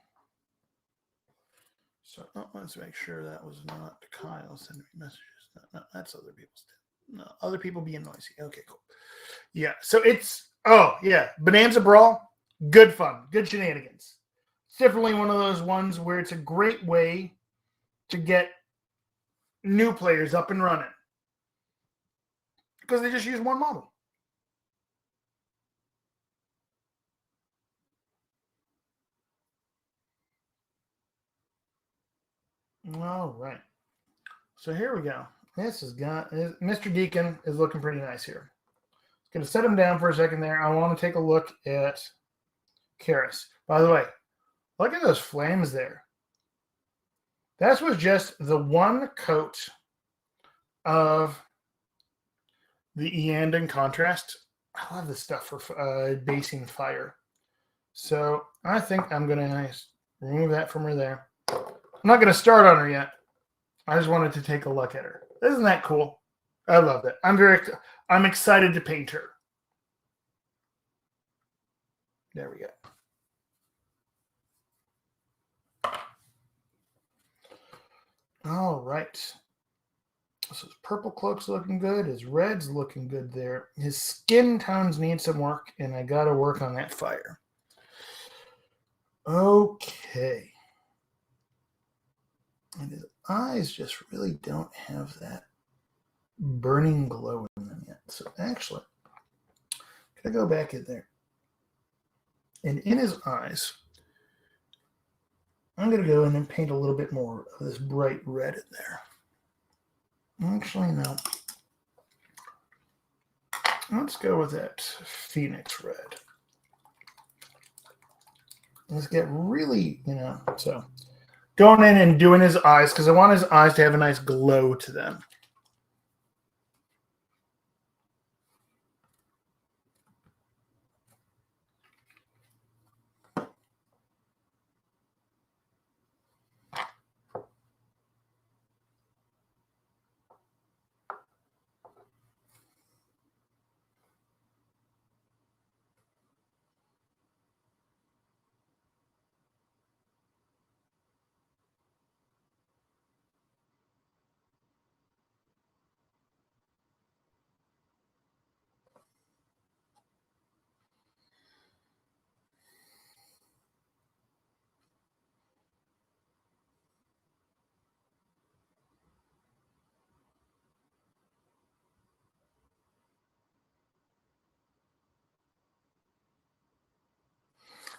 So let's make sure that was not Kyle sending me messages. No, that's other people's. No, other people being noisy. Okay, cool. Yeah, so it's Bonanza Brawl, good fun, good shenanigans. It's definitely one of those ones where it's a great way to get new players up and running because they just use one model. All right. So here we go. Mr. Deacon is looking pretty nice here. Going to set him down for a second there. I want to take a look at Karis. By the way, look at those flames there. That was just the one coat of the Eandon contrast. I love this stuff for basing fire. So I think I'm going to remove that from her there. I'm not going to start on her yet. I just wanted to take a look at her. Isn't that cool? I love that. I'm excited to paint her. There we go. All right. So his purple cloak's looking good. His red's looking good there. His skin tones need some work, and I got to work on that fire. Okay. And his eyes just really don't have that burning glow in them yet. So actually, I'm going to go back in there. And in his eyes, I'm going to go in and paint a little bit more of this bright red in there. Actually, no. Let's go with that Phoenix red. Let's get really, so going in and doing his eyes because I want his eyes to have a nice glow to them.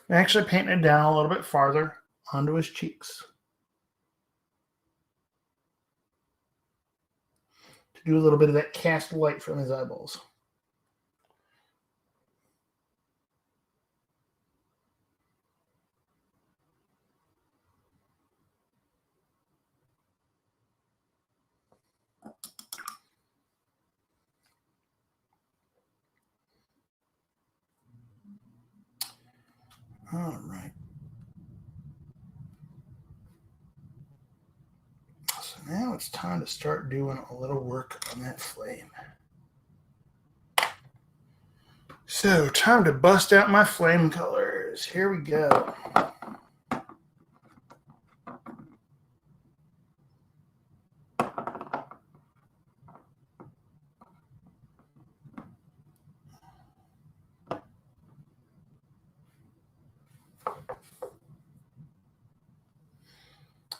I'm actually painting it down a little bit farther onto his cheeks to do a little bit of that cast light from his eyeballs. All right. So now it's time to start doing a little work on that flame. So time to bust out my flame colors. Here we go.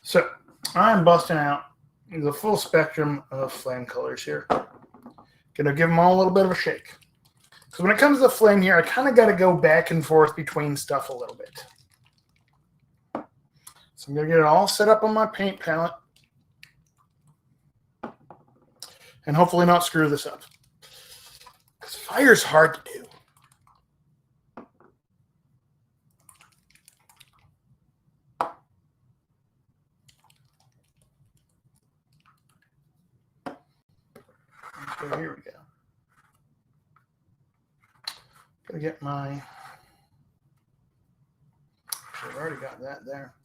So I'm busting out the full spectrum of flame colors here. Gonna give them all a little bit of a shake. Because when it comes to the flame here, I kind of got to go back and forth between stuff a little bit. So I'm going to get it all set up on my paint palette. And hopefully not screw this up. Because fire's hard to do. Okay, here we go. Gotta get my... I've already got that there.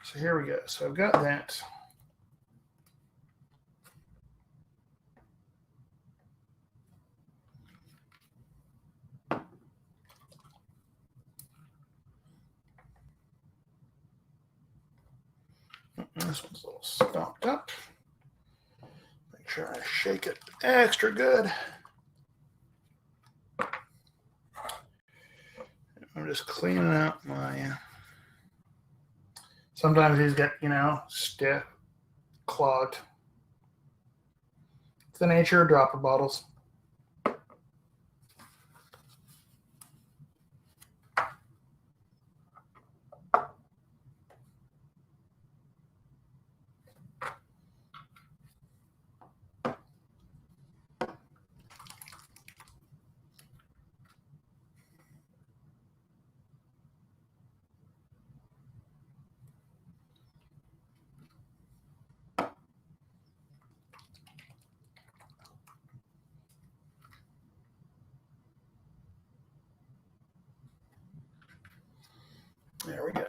So here we go. So I've got that. This one's a little stopped up. Make sure I shake it extra good. I'm just cleaning out my... Sometimes these get, stiff, clogged. It's the nature of dropper bottles. There we go.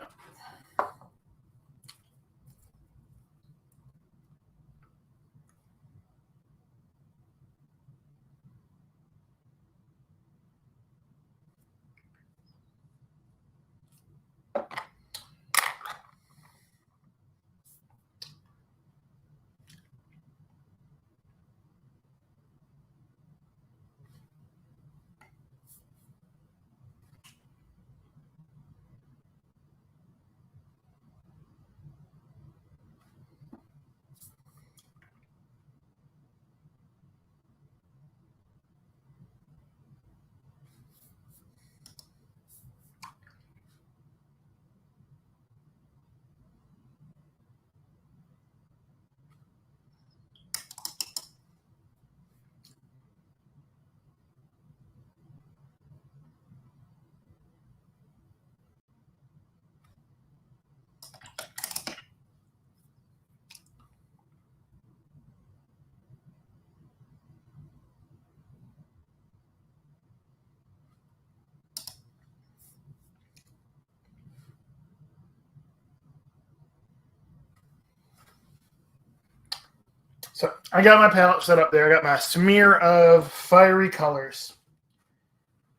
So I got my palette set up there. I got my smear of fiery colors.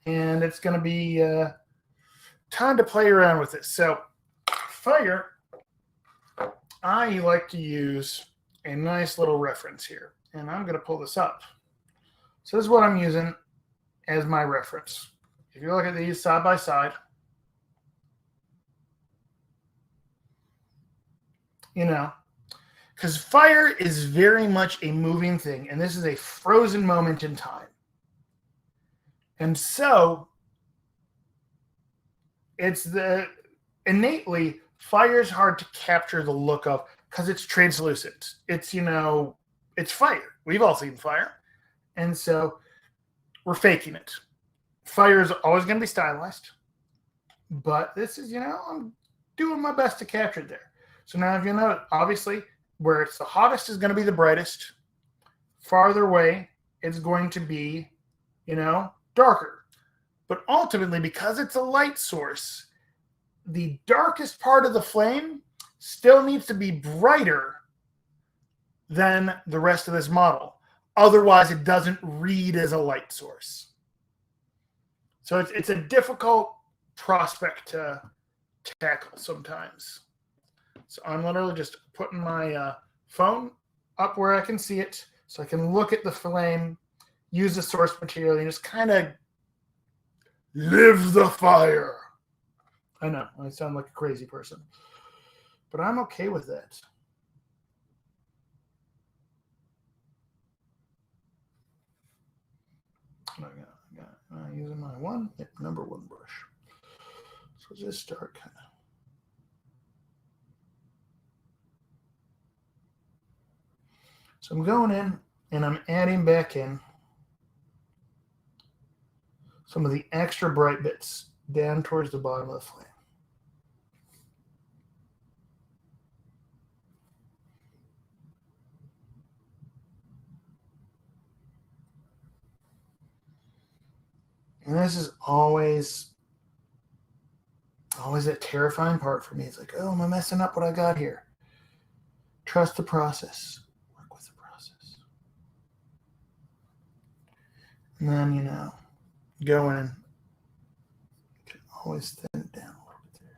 And it's going to be time to play around with it. So fire, I like to use a nice little reference here. And I'm going to pull this up. So this is what I'm using as my reference. If you look at these side by side, because fire is very much a moving thing, and this is a frozen moment in time. And so, innately, fire is hard to capture the look of because it's translucent. It's fire. We've all seen fire. And so, we're faking it. Fire is always going to be stylized. But this is, I'm doing my best to capture it there. So now, if you know, obviously, where it's the hottest is going to be the brightest. Farther away, it's going to be, darker. But ultimately, because it's a light source, the darkest part of the flame still needs to be brighter than the rest of this model. Otherwise, it doesn't read as a light source. So it's a difficult prospect to tackle sometimes. So I'm literally just putting my phone up where I can see it so I can look at the flame, use the source material, and just kind of live the fire. I know, I sound like a crazy person. but I'm okay with that. I'm using my number one brush. So just start kind of. So I'm going in and I'm adding back in some of the extra bright bits down towards the bottom of the flame. And this is always that terrifying part for me. It's like, oh, am I messing up what I got here? Trust the process. Work with the process. And then, go in and can always thin it down a little bit there.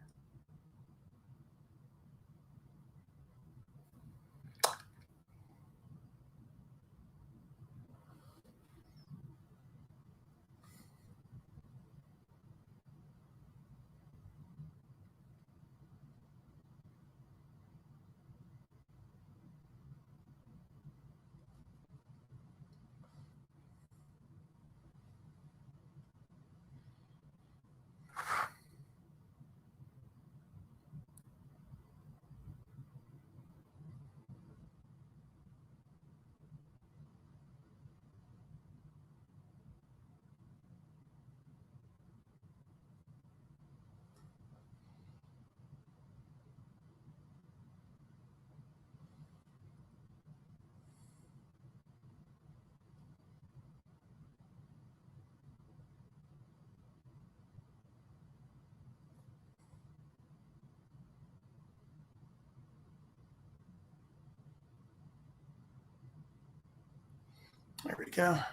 There we go. I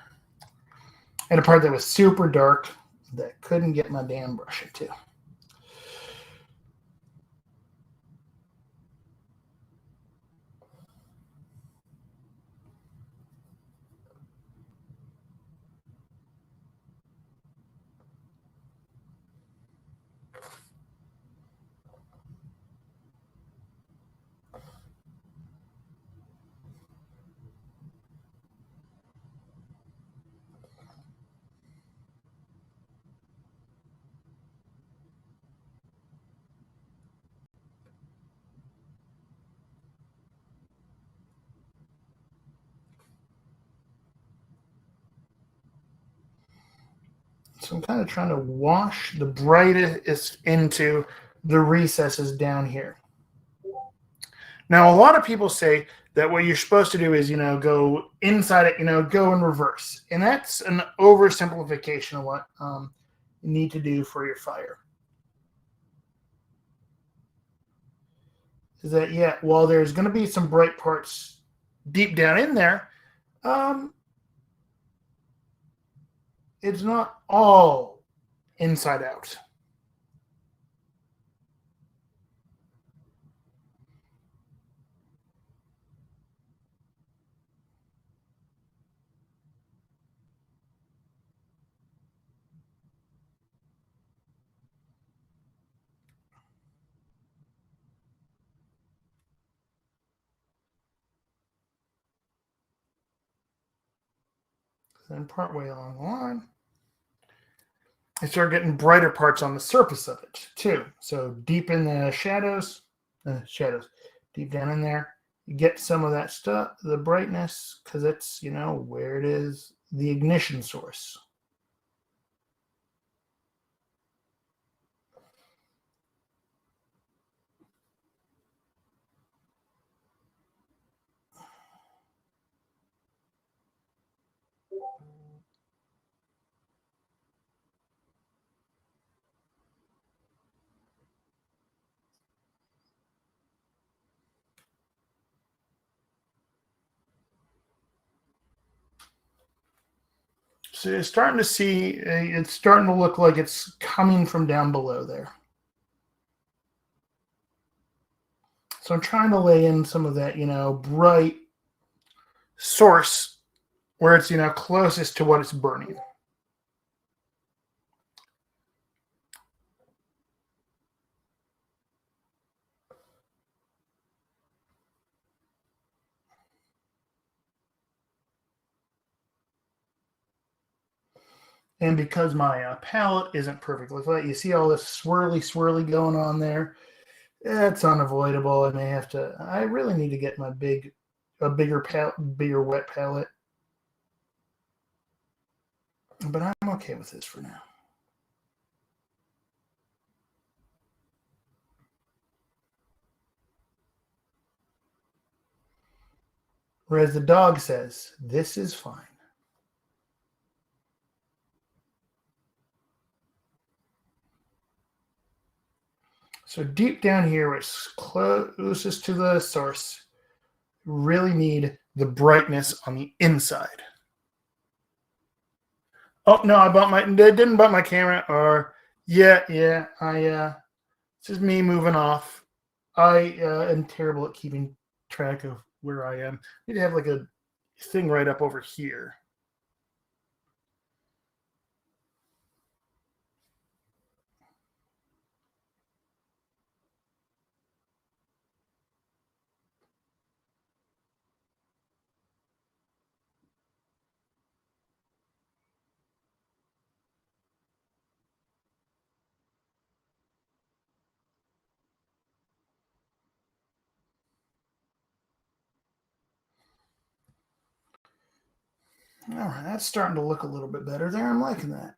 had a part that was super dark that couldn't get my damn brush into. So I'm kind of trying to wash the brightest into the recesses down here. Now, a lot of people say that what you're supposed to do is, go inside it, go in reverse. And that's an oversimplification of what you need to do for your fire. Is that, while there's going to be some bright parts deep down in there, it's not all inside out. Then partway along the line, I start getting brighter parts on the surface of it too. So deep in the shadows, deep down in there, you get some of that stuff, the brightness, because it's, where it is, the ignition source. So you're starting to see, it's starting to look like it's coming from down below there. So I'm trying to lay in some of that, bright source where it's, closest to what it's burning. And because my palette isn't perfectly flat, you see all this swirly going on there. It's unavoidable. I really need to get a bigger wet palette. But I'm okay with this for now. Whereas the dog says, this is fine. So deep down here, which is closest to the source, really need the brightness on the inside. Oh no, I didn't bump my camera. Or yeah, it's just me moving off. I am terrible at keeping track of where I am. I need to have like a thing right up over here. All right, that's starting to look a little bit better there. I'm liking that.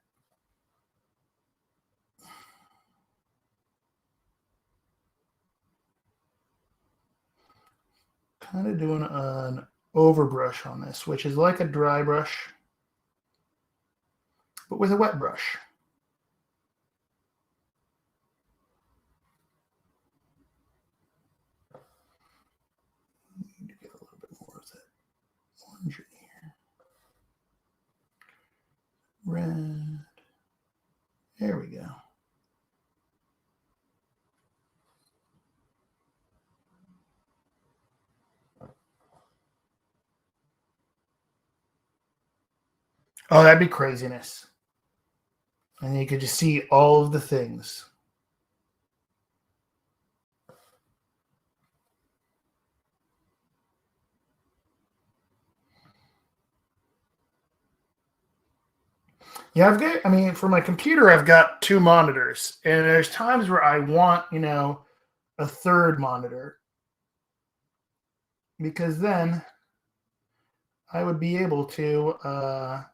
Kind of doing an overbrush on this, which is like a dry brush, but with a wet brush. Need to get a little bit more of that orange in here. Red. There we go. Oh, that'd be craziness. And you could just see all of the things. Yeah, for my computer, I've got 2 monitors. And there's times where I want, a third monitor. Because then I would be able to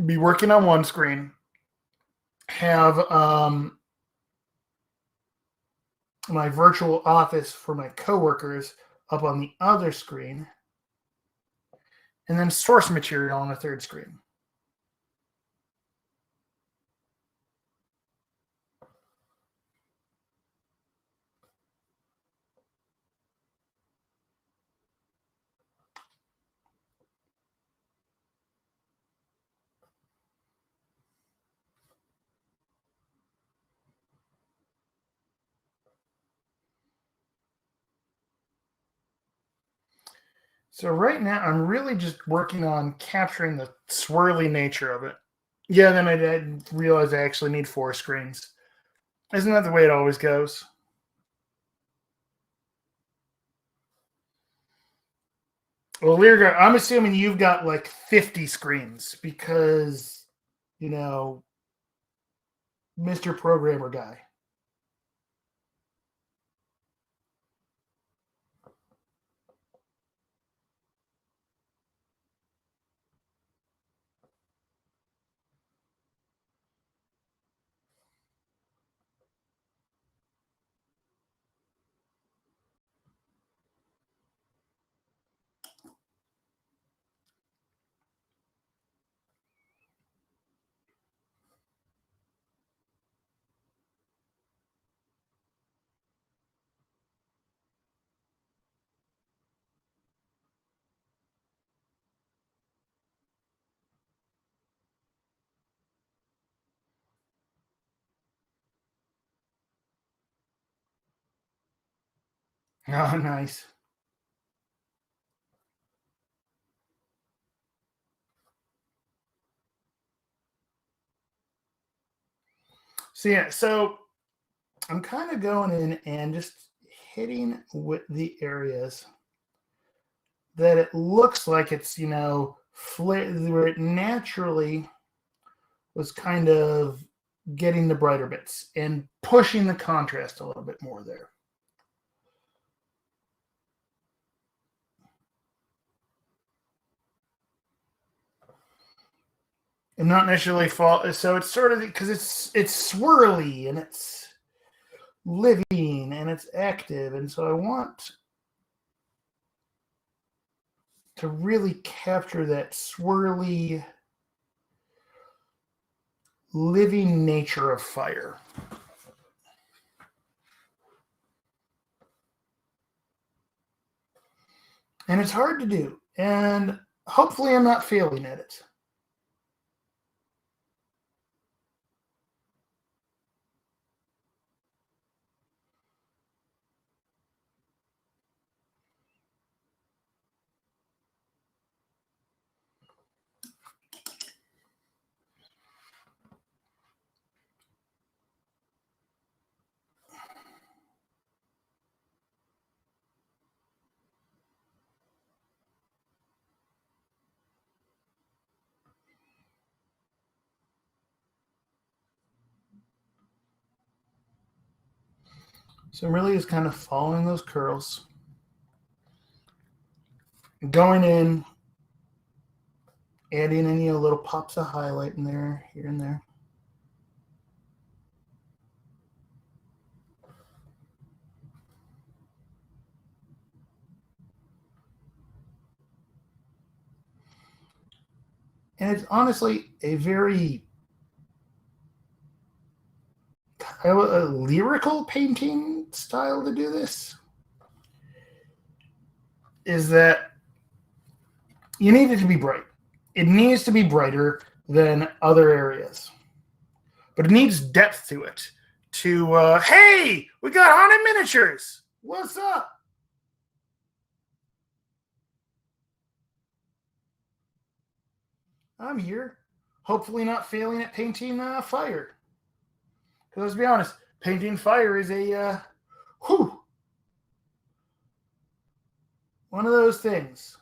be working on one screen, have my virtual office for my coworkers up on the other screen, and then source material on a third screen. So right now, I'm really just working on capturing the swirly nature of it. Yeah, then I realized I actually need 4 screens. Isn't that the way it always goes? Well, Lear, I'm assuming you've got like 50 screens because, Mr. Programmer Guy. Oh, nice. So I'm kind of going in and just hitting with the areas that it looks like it's, where it naturally was kind of getting the brighter bits and pushing the contrast a little bit more there. And not necessarily fall. So it's sort of because it's swirly and it's living and it's active, and so I want to really capture that swirly, living nature of fire. And it's hard to do, and hopefully I'm not failing at it. So I'm really just kind of following those curls, going in, adding any little pops of highlight in there, here and there. And it's honestly a very a lyrical painting style to do this. Is that you need it to be bright. It needs to be brighter than other areas. But it needs depth to it. Hey, we got haunted miniatures. What's up? I'm here. Hopefully not failing at painting fire. Because let's be honest, painting fire is a one of those things.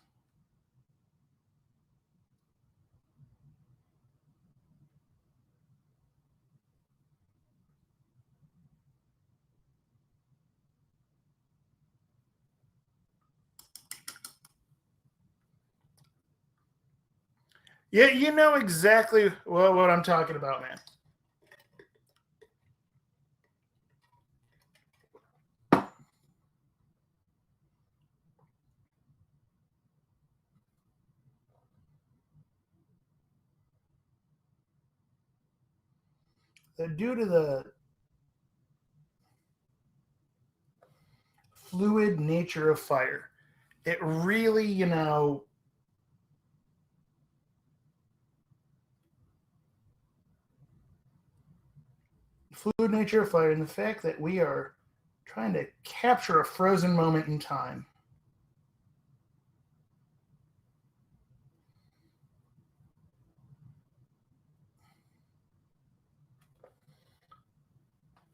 Yeah, you know exactly what I'm talking about, man. Due to the fluid nature of fire, it really, fluid nature of fire and the fact that we are trying to capture a frozen moment in time.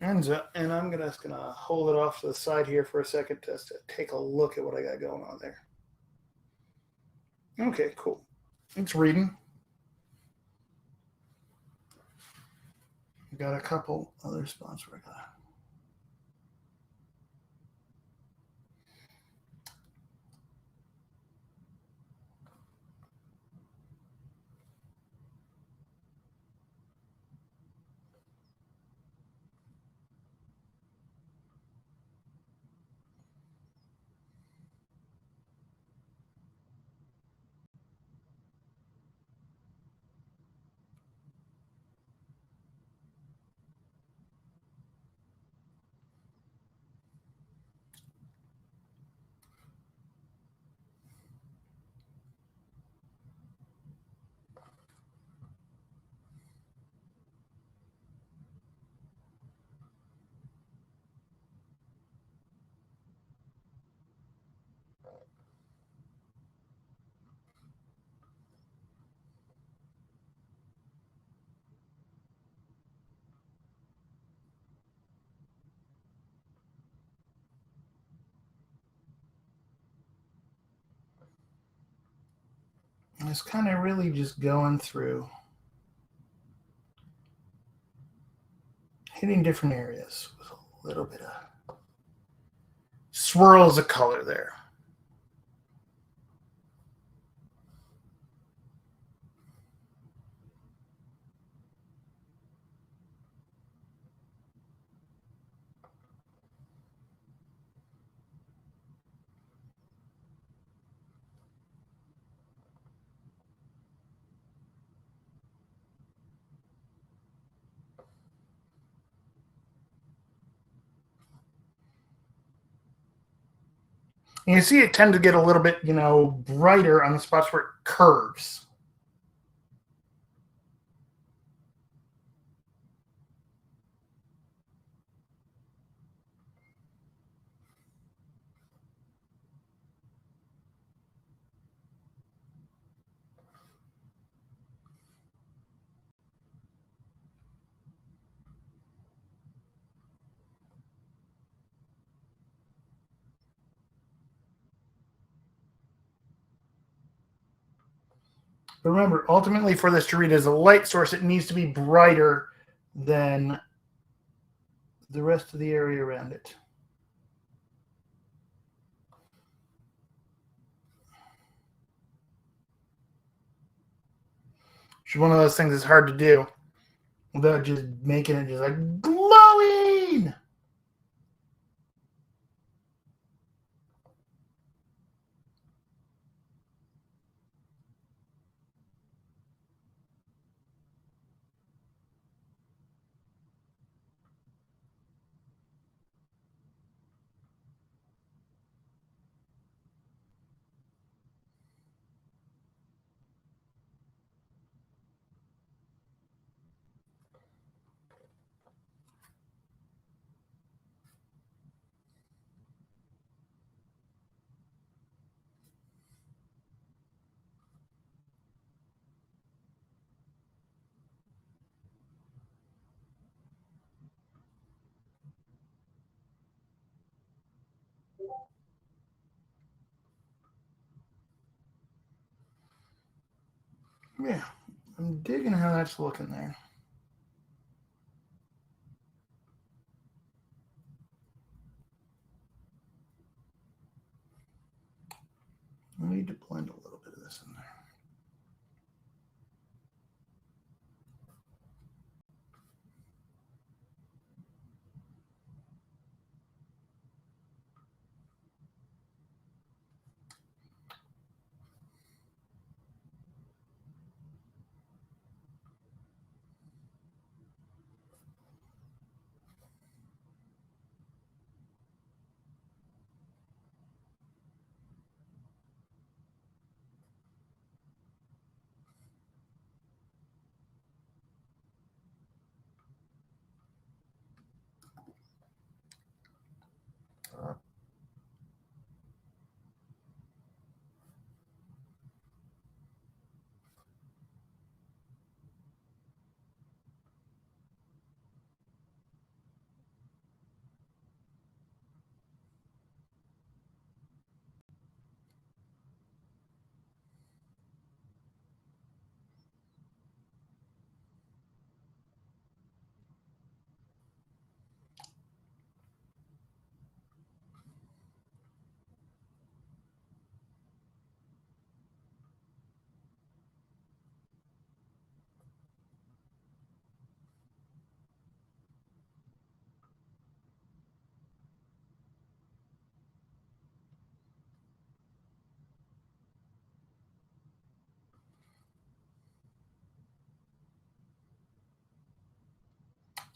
And I'm just gonna hold it off to the side here for a second just to take a look at what I got going on there. Okay, cool. It's reading. Got a couple other spots where I got. It's kind of really just going through hitting different areas with a little bit of swirls of color there. And you see it tend to get a little bit, brighter on the spots where it curves. But remember, ultimately for this to read as a light source, it needs to be brighter than the rest of the area around it. Which is one of those things that's hard to do without just making it just like glowing. Yeah, I'm digging how that's looking there. I need to blend a little bit of this in there.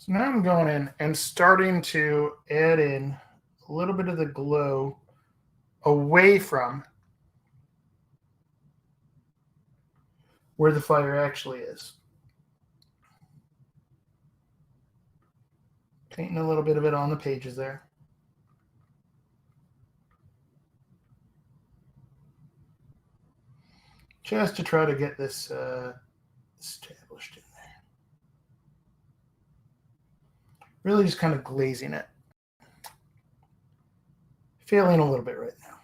So now I'm going in and starting to add in a little bit of the glow away from where the fire actually is. Painting a little bit of it on the pages there. Just to try to get this established in there. Really just kind of glazing it. Failing a little bit right now.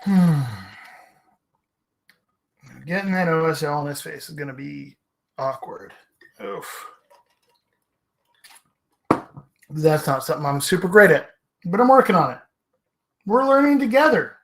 Getting that OSL in his face is going to be awkward. Oof. That's not something I'm super great at, but I'm working on it. We're learning together.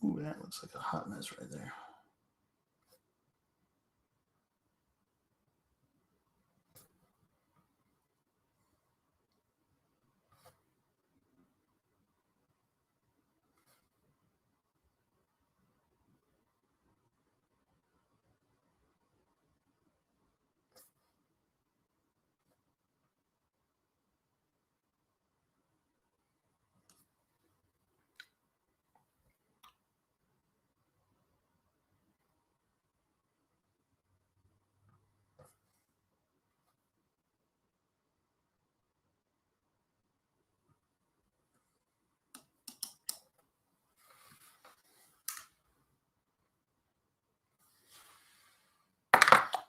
Ooh, that looks like a hot mess right there.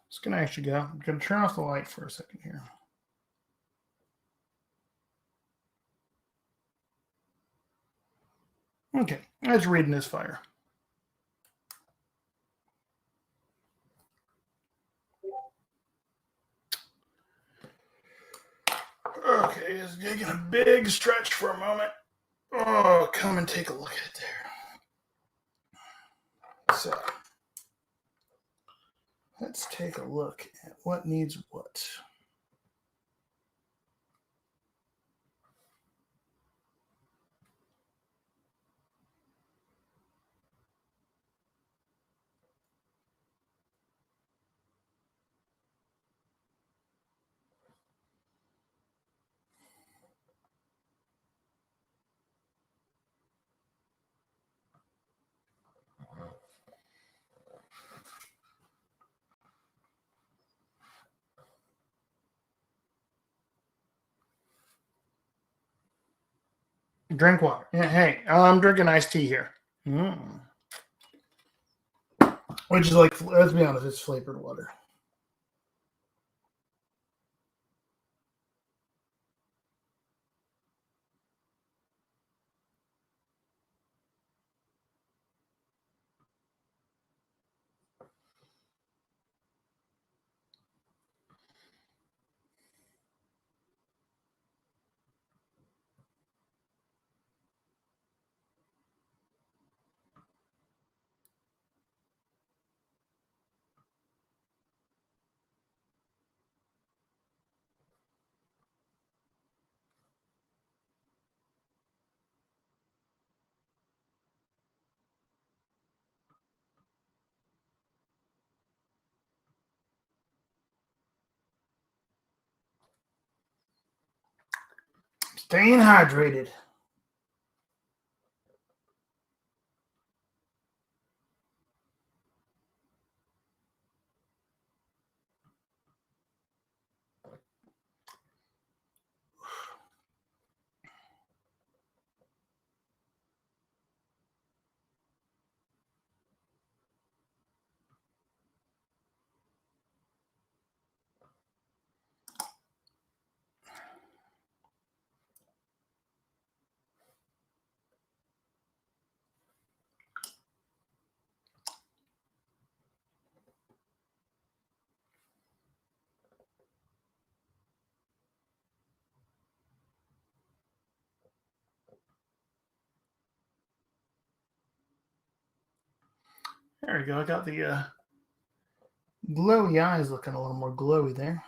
It's going to actually go. I'm going to turn off the light for a second here. Okay, let's read in this fire. Okay, it's taking a big stretch for a moment. Oh, come and take a look at it there. So, let's take a look at what needs what. Drink water. Yeah, hey, I'm drinking iced tea here. Which is like, let's be honest, it's flavored water. Staying hydrated. There we go. I got the glowy eyes looking a little more glowy there.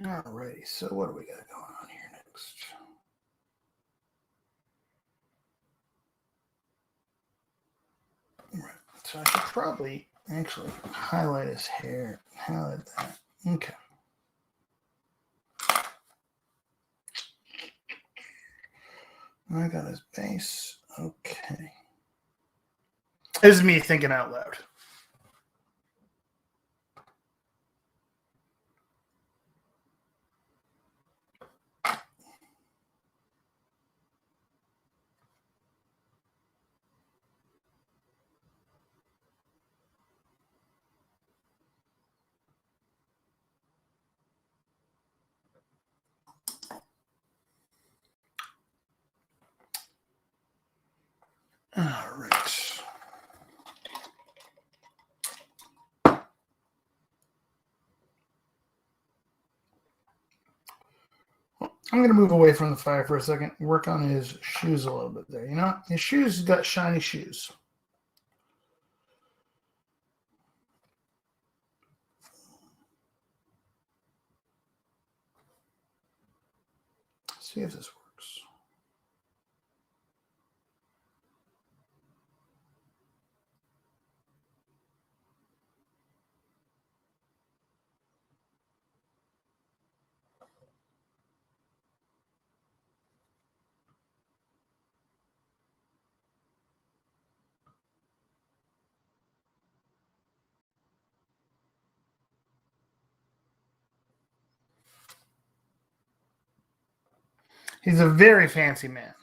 Alrighty, so what do we got going on here next? Right, so I should probably actually highlight his hair. Highlight that. Okay. I got his base. Okay. This is me thinking out loud. All right. I'm going to move away from the fire for a second, work on his shoes a little bit there. You know, his shoes got shiny shoes. Let's see if this works. He's a very fancy man.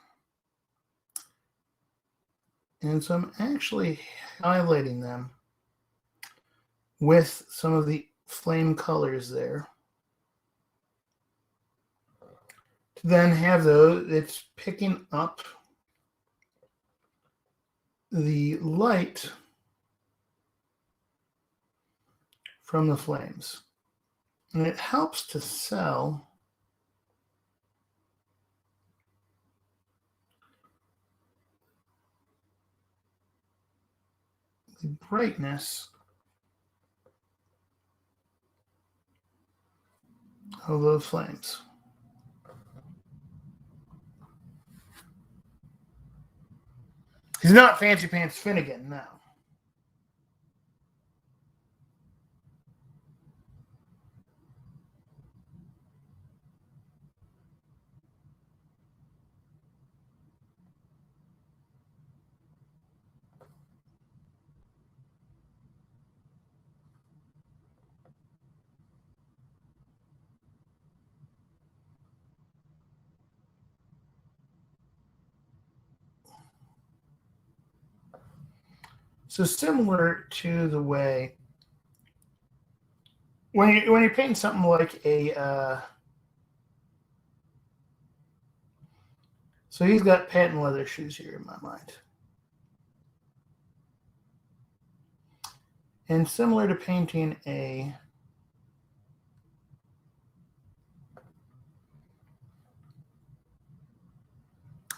And so I'm actually highlighting them with some of the flame colors there. To then have those, it's picking up the light from the flames. And it helps to sell the brightness of those flames. He's not Fancy Pants Finnegan, no. So similar to the way when you're painting something like a so he's got patent leather shoes here in my mind. And similar to painting a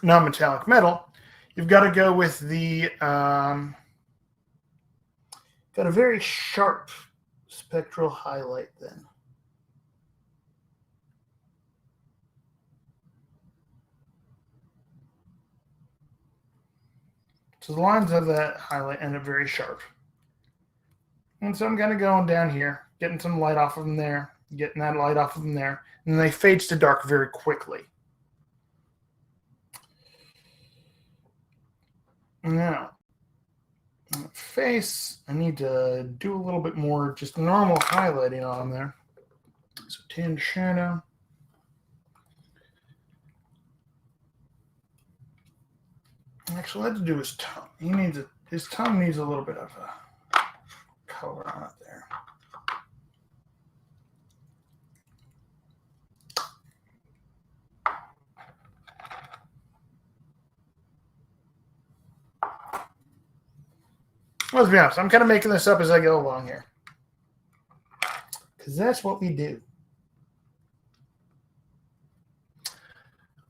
non-metallic metal, you've got to go with the got a very sharp spectral highlight then. So the lines of that highlight end up very sharp. And so I'm kind of going down here, getting some light off of them there, getting that light off of them there, and then they fade to dark very quickly. Now, face, I need to do a little bit more just normal highlighting on there. So tan shadow. Actually, let's do his tongue. His tongue needs a little bit of a color on it there. Let's be honest, I'm kind of making this up as I go along here. Because that's what we do.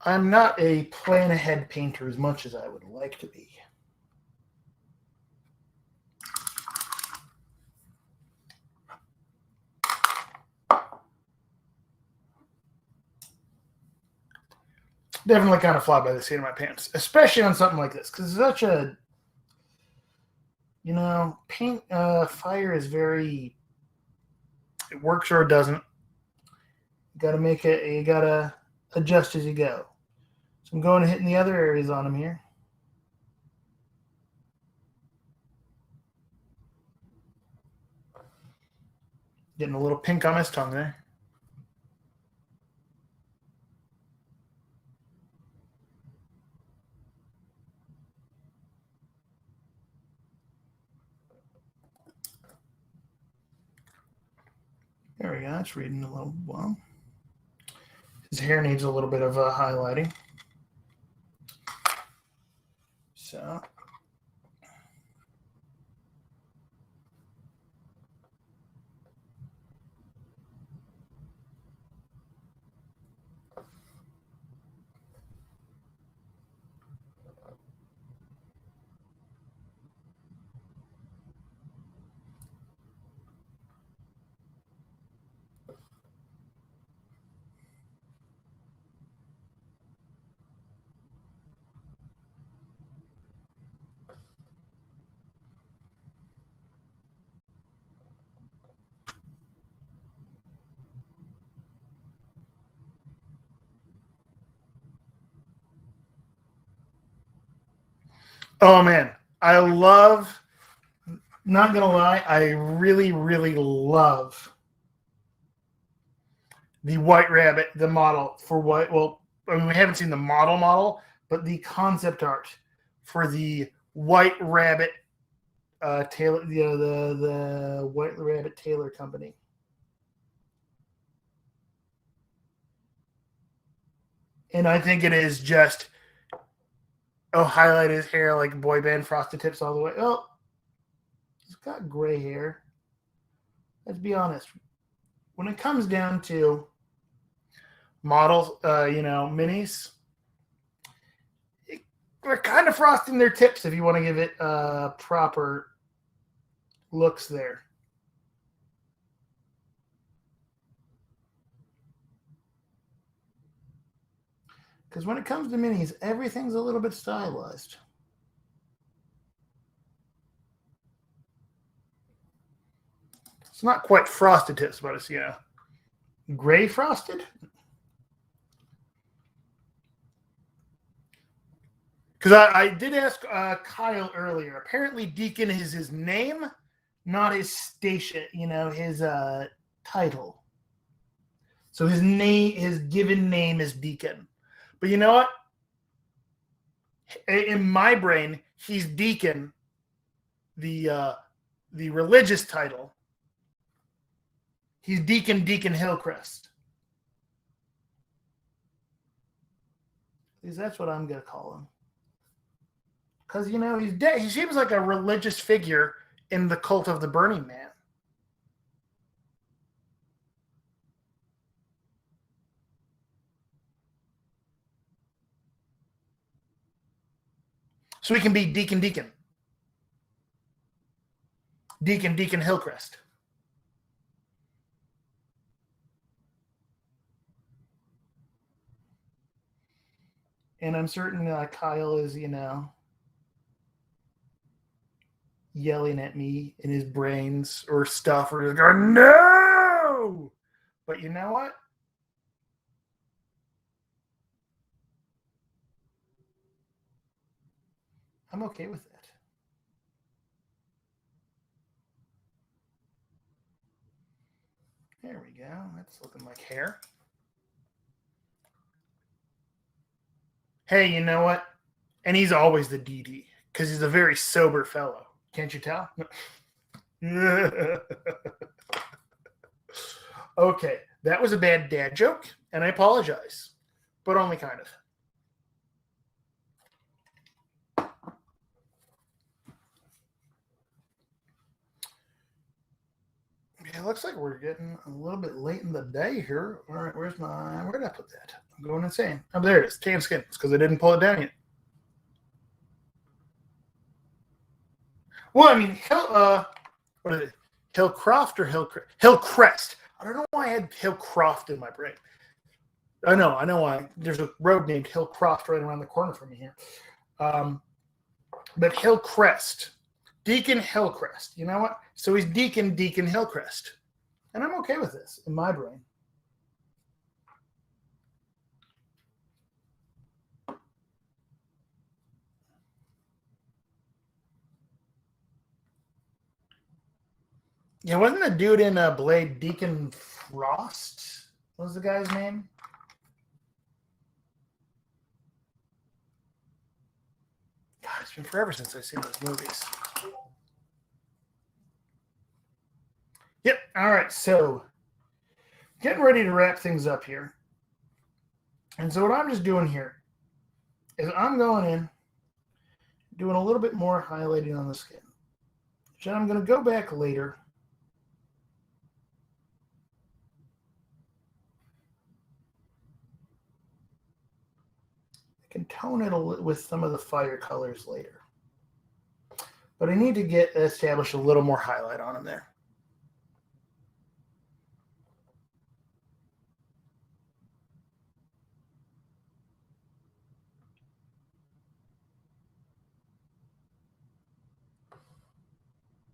I'm not a plan-ahead painter as much as I would like to be. Definitely kind of fly by the seat of my pants, especially on something like this, because it's such a, paint, fire is very, it works or it doesn't. You got to make it, you got to adjust as you go. So I'm going and hitting the other areas on them here. Getting a little pink on his tongue there. There we go. It's reading a little well. His hair needs a little bit of highlighting. So. Oh man, I love, not gonna lie, I really, really love the White Rabbit, the model for what, well, I mean, we haven't seen the model, but the concept art for the White Rabbit Taylor, the White Rabbit Taylor Company. And I think it is just, highlight his hair like boy band frosted tips all the way. Oh, he's got gray hair. Let's be honest. When it comes down to models, minis, they're kind of frosting their tips if you want to give it proper looks there. Because when it comes to minis, everything's a little bit stylized. It's not quite frosted tips, but it's, gray frosted. Because I did ask Kyle earlier. Apparently, Deacon is his name, not his station, his title. So his name, his given name is Deacon. But you know what? In my brain, he's Deacon, the religious title. He's Deacon Hillcrest. At least that's what I'm going to call him. Because, he's dead. He seems like a religious figure in the cult of the Burning Man. So he can be Deacon Hillcrest. And I'm certain Kyle is, yelling at me in his brains or stuff, or going, no! But you know what? I'm okay with it. There we go. That's looking like hair. Hey, you know what? And he's always the DD because he's a very sober fellow. Can't you tell? Okay, that was a bad dad joke, and I apologize, but only kind of. Yeah, it looks like we're getting a little bit late in the day here. All right, where did I put that? I'm going insane. Oh, there it is. Tan skin. It's because I didn't pull it down yet. Well, I mean, what is it? Hillcroft or Hillcrest? I don't know why I had Hillcroft in my brain. I know why. There's a road named Hillcroft right around the corner from me here. But Hillcrest. Deacon Hillcrest. You know what? So he's Deacon Hillcrest. And I'm okay with this in my brain. Yeah, wasn't the dude in Blade Deacon Frost? What was the guy's name? God, it's been forever since I've seen those movies. Yep. All right. So getting ready to wrap things up here. And so what I'm just doing here is I'm going in, doing a little bit more highlighting on the skin. Then I'm going to go back later. I can tone it with some of the fire colors later. But I need to establish a little more highlight on them there.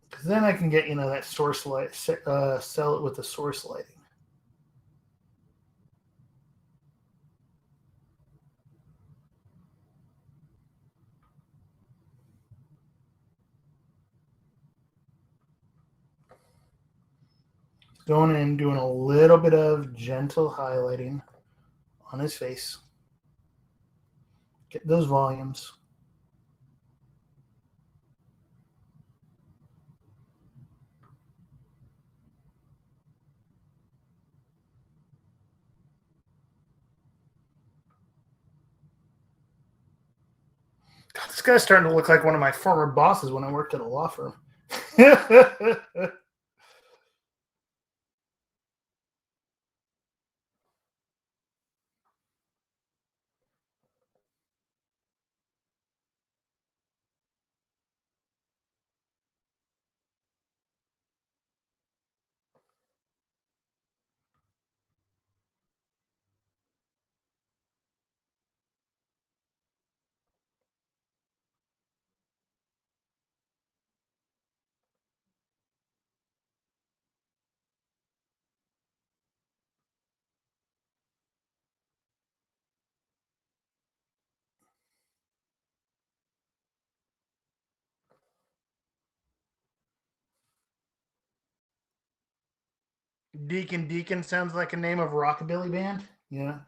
Because then I can get, that source light, sell it with the source lighting. Going in, doing a little bit of gentle highlighting on his face. Get those volumes. God, this guy's starting to look like one of my former bosses when I worked at a law firm. Deacon sounds like a name of a rockabilly band. Yeah.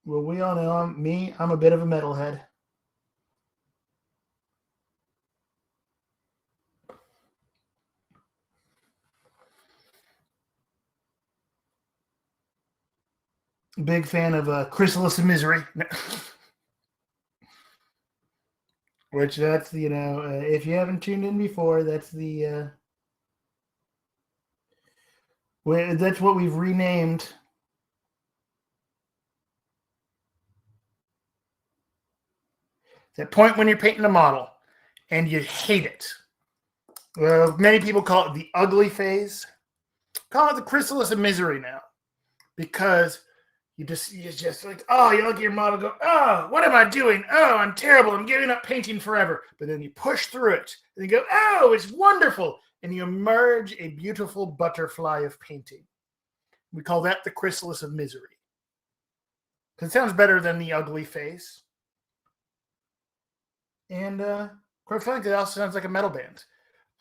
Well, we all know I'm a bit of a metalhead. Big fan of Chrysalis of Misery. Which that's, if you haven't tuned in before, that's that's what we've renamed. That point when you're painting a model and you hate it. Well, many people call it the ugly phase. Call it the Chrysalis of Misery now. Because you're just like, oh, you look at your model, go, oh, what am I doing? Oh, I'm terrible. I'm giving up painting forever. But then you push through it and you go, oh, it's wonderful. And you emerge a beautiful butterfly of painting. We call that the Chrysalis of Misery. Because it sounds better than the ugly face. And quite frankly, it also sounds like a metal band.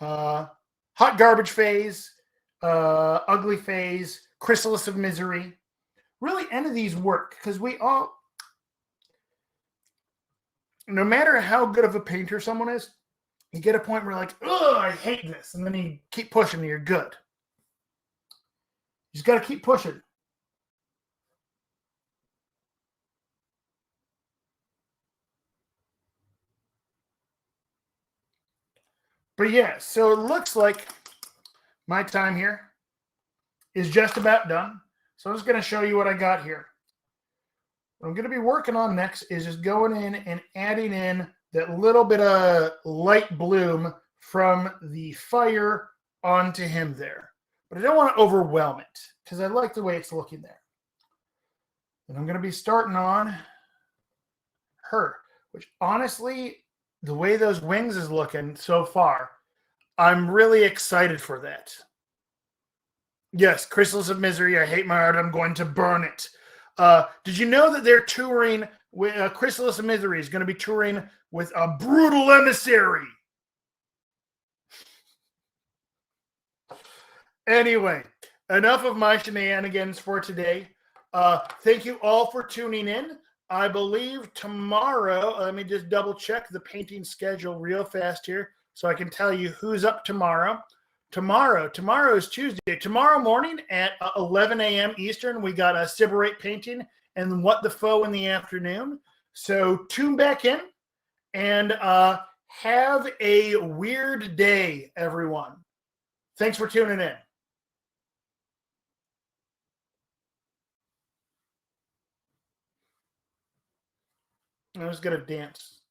Hot garbage phase, ugly phase, Chrysalis of Misery. Really, any of these work because we all, no matter how good of a painter someone is, you get a point where you're like, oh, I hate this. And then you keep pushing and you're good. You just got to keep pushing. But yeah, so it looks like my time here is just about done. So I'm just going to show you what I got here. What I'm going to be working on next is just going in and adding in that little bit of light bloom from the fire onto him there. But I don't want to overwhelm it because I like the way it's looking there. And I'm going to be starting on her, which honestly, the way those wings is looking so far, I'm really excited for that. Yes, Chrysalis of Misery. I hate my art. I'm going to burn it. Did you know that they're touring with Chrysalis of Misery is going to be touring with a brutal emissary? Anyway, enough of my shenanigans for today. Thank you all for tuning in. I believe tomorrow, let me just double check the painting schedule real fast here so I can tell you who's up tomorrow. Tomorrow is Tuesday. Tomorrow morning at 11 a.m. Eastern, we got a Sybarite painting and What the Foe in the afternoon. So tune back in and have a weird day, everyone. Thanks for tuning in. I was going to dance.